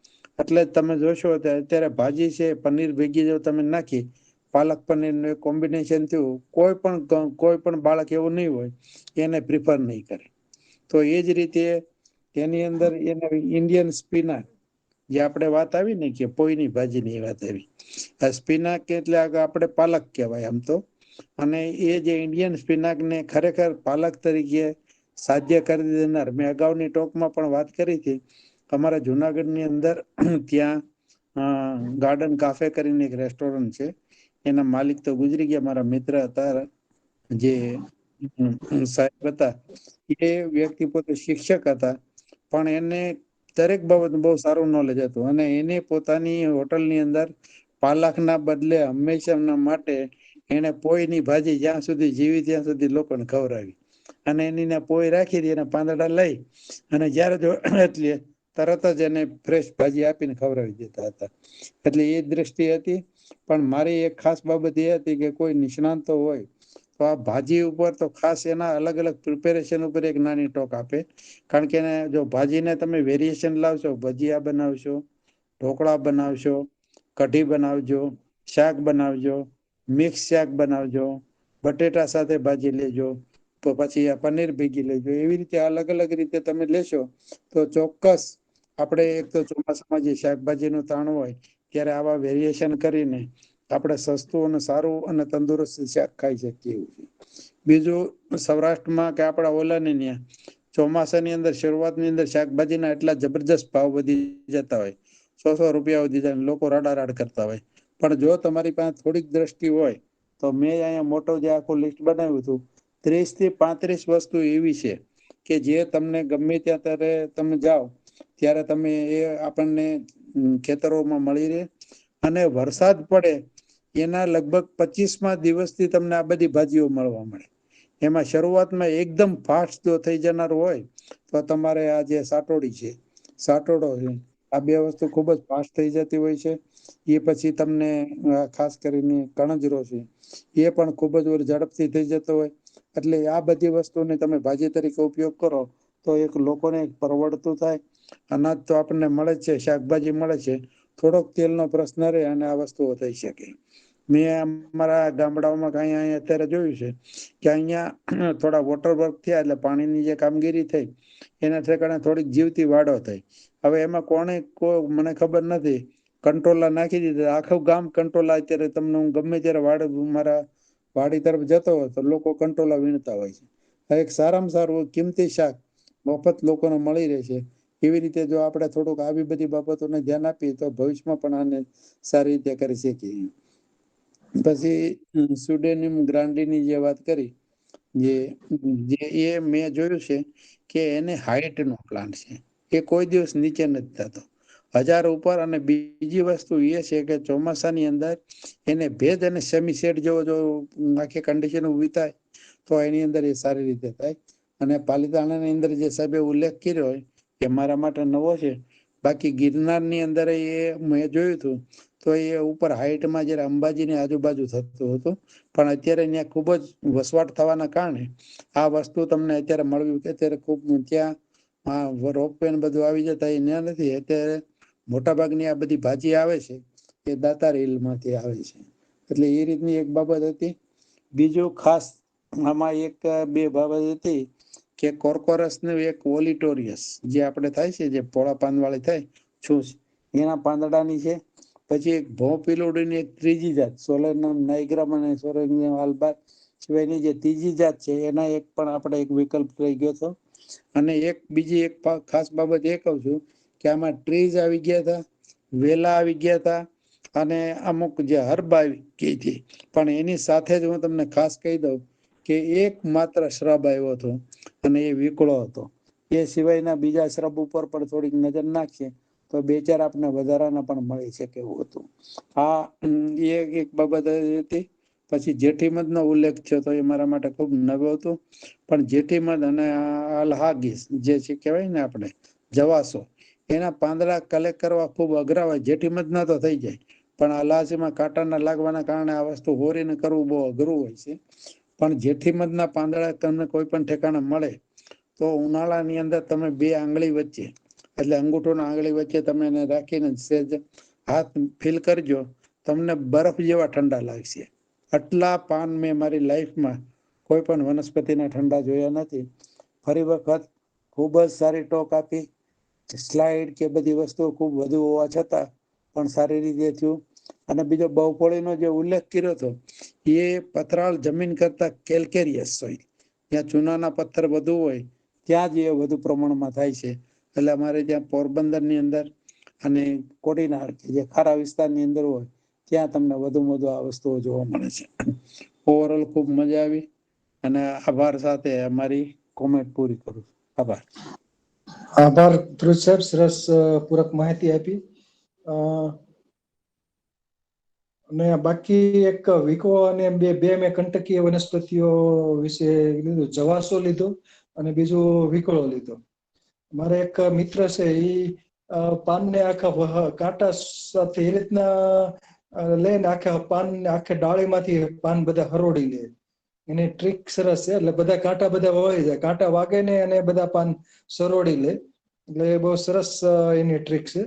એટલે તમે જોશો અત્યારે ભાજી છે પનીર ભેગી જો તમે નાખી, પાલક પનીરનું એક કોમ્બિનેશન થયું, કોઈ પણ બાળક એવું નહીં હોય એને પ્રિફર નહીં કરે. તો એ જ રીતે એની અંદર એના ઇન્ડિયન સ્પિનાચ, જે આપણે વાત આવી ને કે પોઈની ભાજીની વાત આવી, આ સ્પિનાક એટલે આપણે પાલક કહેવાય આમ તો. અને એ જે ઇન્ડિયન સ્પિનાકને ખરેખર પાલક તરીકે સાધ્ય કરી દેનાર, મેં અગાઉની ટોકમાં પણ વાત કરી હતી, અમારા જુનાગઢની અંદર ત્યાં ગાર્ડન કાફે કરીને એક રેસ્ટોરન્ટ છે, એના માલિક તો ગુજરી ગયા, મારા મિત્ર હતા જે સાહેબ હતા. એ વ્યક્તિ પોતે શિક્ષક હતા, પણ એને દરેક બાબતનું બહુ સારું નોલેજ હતું અને એને પોતાની હોટલની અંદર પાલકના બદલે હંમેશા માટે એને પોઈની ભાજી જ્યાં સુધી જીવી ત્યાં સુધી લોકોને ખવડાવી. અને એની પોઈ રાખી હતી, એના પાંદડા લઈ અને જ્યારે જો એટલે તરત જ એને ફ્રેશ ભાજી આપીને ખવડાવી દેતા હતા. એટલે એ દ્રષ્ટિ હતી. પણ મારી એક ખાસ બાબત એ હતી કે કોઈ નિષ્ણાંતો હોય તો આ ભાજી ઉપર તો ખાસ એના અલગ અલગ પ્રિપેરેશન ઉપર એક નાની ટોક આપે. કારણ કે એને જો ભાજીને તમે વેરિએશન લાવશો, ભજીયા બનાવશો, ઢોકળા બનાવશો, કઢી બનાવજો, શાક બનાવજો, મિક્સ શાક બનાવજો, બટેટા સાથે ભાજી લેજો, તો પછી આ પનીર ભેગી લેજો. એવી રીતે અલગ અલગ રીતે તમે લેશો તો ચોક્કસ આપણે એક તો ચોમાસામાં જે શાકભાજીનું તાણ હોય ત્યારે આવા વેરિએશન કરીને આપણે સસ્તું અને સારું અને તંદુરસ્ત શાક ખાઈ શકીએ એવું છે. બીજું, સૌરાષ્ટ્રમાં કે આપણા ઓલાની ત્યાં ચોમાસાની અંદર શરૂઆતની અંદર શાકભાજીના એટલા જબરજસ્ત ભાવ વધી જતા હોય, 100 રૂપિયા વધી જાય, લોકો રાડારાડ કરતા હોય. પણ જો તમારી પાસે થોડીક દ્રષ્ટિ હોય તો મેં અહીંયા મોટો જે આખું લિસ્ટ બનાવ્યું હતું, 30 થી 35 વસ્તુ એવી છે કે જે તમને ગમે ત્યાં ત્યારે તમે જાઓ ત્યારે તમે એ આપણને ખેતરોમાં મળી રહે. અને વરસાદ પડે એના લગભગ 25મા દિવસથી તમને આ બધી ભાજીઓ મળવા મળે. એમાં શરૂઆતમાં એકદમ ફાસ્ટ જો થઈ જનાર હોય તો તમારે આ જે સાટોડી છે, સાટોડો છે, આ બે વસ્તુ ખૂબ જ ફાસ્ટ થઈ જતી હોય છે. એ પછી તમને ખાસ કરીને કણજરો છે, એ પણ ખૂબ જ ઝડપથી થઈ જતો હોય. એટલે આ બધી વસ્તુને તમે ભાજી તરીકે ઉપયોગ કરો તો એક લોકોને પરવડતું થાય. અનાજ તો આપણને મળે જ છે, શાકભાજી મળે છે, થોડોક તેલનો પ્રશ્ન રહે અને આ વસ્તુઓ થઈ શકે. મેં અમારા ગામડાઓમાં અહીંયા અત્યારે જોયું છે કે અહીંયા થોડા વોટર વર્ક થયા એટલે પાણીની જે કામગીરી થઈ એના ઠેકાણે થોડીક જીવતી વાડો થઈ. હવે એમાં કોને મને ખબર નથી, કંટ્રોલર નાખી દીધા, આખું ગામ કંટ્રોલર. અત્યારે તમને હું ગમે ત્યારે મારા વાડી તરફ જતો હોય તો લોકો કંટ્રોલા વીણતા હોય છે. આ એક સારામાં સારું કિંમતી શાક મફત લોકોને મળી રહે છે. એવી રીતે જો આપણે થોડુંક આવી બધી બાબતોને ધ્યાન આપીએ તો ભવિષ્યમાં પણ આને સારી રીતે કરી શકીએ. પછી સુડેનિયમ ગ્રાન્ડીની જે વાત કરી, એ મેં જોયું છે કે એને હાઈટ નો પ્લાન્ટ છે, એ કોઈ દિવસ નીચે નથી થતો, 1000 ઉપર. અને બીજી વસ્તુ એ છે કે ચોમાસાની અંદર એને ભેજ અને સેમી શેડ જેવો જો આખી કન્ડિશન ઊભી થાય તો એની અંદર એ સારી રીતે થાય. અને પાલીતાણાની અંદર જે સાહેબે ઉલ્લેખ કર્યો હોય એ મારા માટે નવો છે. બાકી ગિરનારની અંદર એ મેં જોયું હતું તો એ ઉપર હાઈટમાં જયારે અંબાજીની આજુબાજુ થતું હતું, પણ અત્યારે ત્યાં ખૂબ જ વસવાટ થવાના કારણે આ વસ્તુ તમને અત્યારે મળવી કે અત્યારે ખૂબ ત્યાં રોપવે ને બધું આવી જતા એ ત્યાં નથી. અત્યારે મોટાભાગની આ બધી ભાજી આવે છે એ દાતાર હિલમાંથી આવે છે. એટલે એ રીતની એક બાબત હતી. બીજું ખાસ આમાં એક બે બાબત હતી કે કોર્કોરસ ને એક ઓલિટોરિયસ જે આપણે થાય છે, જે પોળા પાંદવાળી થાય છૂસ, એના પાંદડાની છે. પછી એક ભોંપીલોડીની એક ત્રીજી જાત સોલેનમ નાઇગ્રામ અને સોલેનિયમ આલ્બા સિવાયની જે ત્રીજી જાત છે એના એક પણ આપણે એક વિકલ્પ રહી ગયો હતો. અને એક બીજી એક ખાસ બાબત એ કહું છું કે આમાં ટ્રીઝ આવી ગયા હતા, વેલા આવી ગયા હતા અને અમુક જે હર્બ આવી ગઈ હતી. પણ એની સાથે જ હું તમને ખાસ કહી દઉં કે એક માત્ર શ્રબ આવ્યો હતો અને એ વિકળો હતો. એ સિવાયના બીજા શ્રબ ઉપર પણ થોડીક નજર નાખીએ તો બે ચાર આપને વધારાના પણ મળી શકે એવું હતું. આ એક બાબત હતી. પછી જેઠીમધ નો ઉલ્લેખ થયો તો એ મારા માટે ખૂબ નવો હતો. પણ જેઠીમધ અને અલહાગીસ જે છે કહેવાય ને આપણે જવાસો, એના પાંદડા કલેક્ટ કરવા ખૂબ અઘરા હોય. જેઠીમધ ના તો થઈ જાય, પણ અલાસીમાં કાંટાના લાગવાના કારણે આ વસ્તુ હોરીને કરવું બહુ અઘરું હોય છે. પણ જેઠીમધના પાંદડા તમને કોઈ પણ ઠેકાણે મળે તો ઉનાળાની અંદર તમે બે આંગળી વચ્ચે, એટલે અંગૂઠોના આંગળી વચ્ચે તમે એને રાખીને સહેજ હાથ ફીલ કરજો, તમને બરફ જેવા ઠંડા લાગશે. આટલા પાન મેં મારી લાઈફમાં કોઈ પણ વનસ્પતિના ઠંડા જોયા નથી. ફરી વખત ખૂબ જ સારી ટોક આપી. સ્લાઇડ કે બધી વસ્તુઓ ખૂબ વધુ હોવા છતાં પણ સારી રીતે થયું. અને બીજો બહુફળીનો જે ઉલ્લેખ કર્યો હતો એ પથરાળ જમીન કરતા કેલ્કેરિયસ હોય, ત્યાં ચૂનાના પથ્થર વધુ હોય ત્યાં જ એ વધુ પ્રમાણમાં થાય છે. એટલે અમારે ત્યાં પોરબંદરની અંદર અને કોડીનાર જે ખારા વિસ્તારની અંદર હોય ત્યાં તમને વધુમાં વધુ આ વસ્તુઓ જોવા મળે છે. ઓવરઓલ ખૂબ મજા આવી અને આભાર સાથે અમારી કોમેન્ટ પૂરી કરું. આભાર. આભાર ધ્રુવ સાહેબ, સરસ પૂરક માહિતી આપી. અને બાકી એક વિકો અને બે મેં કંટકીય વનસ્પતિઓ વિશે લીધું, જવાસો લીધો અને બીજું વિકળો લીધો. મારે એક મિત્ર છે એ પાનને આખા કાંટા સાથે એ રીતના લઈને આખા પાન આખા ડાળીમાંથી પાન બધા હરોડી લે. એની ટ્રીક સરસ છે. એટલે બધા કાંટા બધા વવાઈ જાય, કાંટા વાગે ને અને બધા પાન સરોડી લે. એટલે એ બહુ સરસ એની ટ્રીક છે.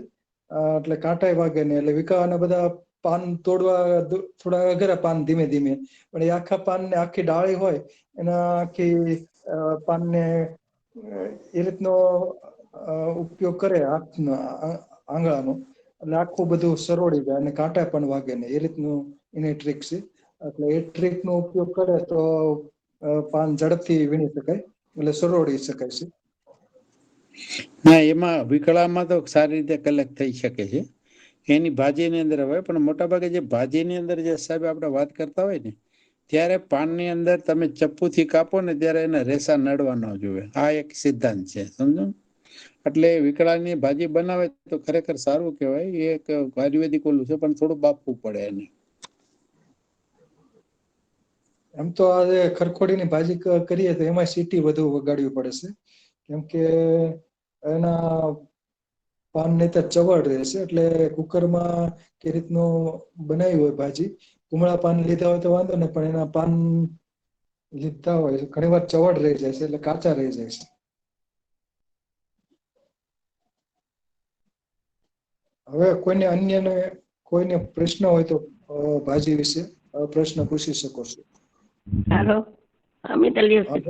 એટલે કાંટાય વાગે ને એટલે વિકાવાના બધા પાન તોડવા થોડા અઘરા, પાન ધીમે ધીમે, પણ એ આખા પાનને આખી ડાળી હોય એના આખી પાનને એ રીતનો ઉપયોગ કરે હાથના આંગળાનો, એટલે આખું બધું સરોડી જાય અને કાંટા પણ વાગે ને એ રીતનું એની ટ્રીક છે. એટલે એ ટ્રીક નો ઉપયોગ કરે તો પાન ઝડપથી વીણી શકાય, એટલે સરોડી શકાય છે. ના, એમાં વિકળામાં તો સારી રીતે કલેક્ટ થઈ શકે છે. એની ભાજીની અંદર હોય, પણ મોટાભાગે જે ભાજીની અંદર જે સાહેબ આપણે વાત કરતા હોય ને ત્યારે પાનની અંદર તમે ચપ્પુથી કાપો ને ત્યારે એને રેસા નડવા ન જોઈએ. આ એક સિદ્ધાંત છે, સમજો. એટલે વિકળાની ભાજી બનાવે તો ખરેખર સારું કહેવાય. એ એક આયુર્વેદિક ઓલું છે, પણ થોડું બાફવું પડે એને. એમ તો આજે ખરખોડીની ભાજી કરીએ તો એમાં સીટી વધુ વગાડવી પડે છે, કેમ કે એના પાન નહીં તો ચવડ રહેશે. એટલે કુકરમાં કે રીતનું બનાવી હોય ભાજી, કુમળા પાન લીધા હોય તો વાંધો નહીં, પણ એના પાન લીધા હોય ઘણી વાર ચવડ રહી જાય છે, એટલે કાચા રહી જાય છે. હવે કોઈને પ્રશ્ન હોય તો ભાજી વિશે પ્રશ્ન પૂછી શકો છો. હાલો, અમિતા લ્યો.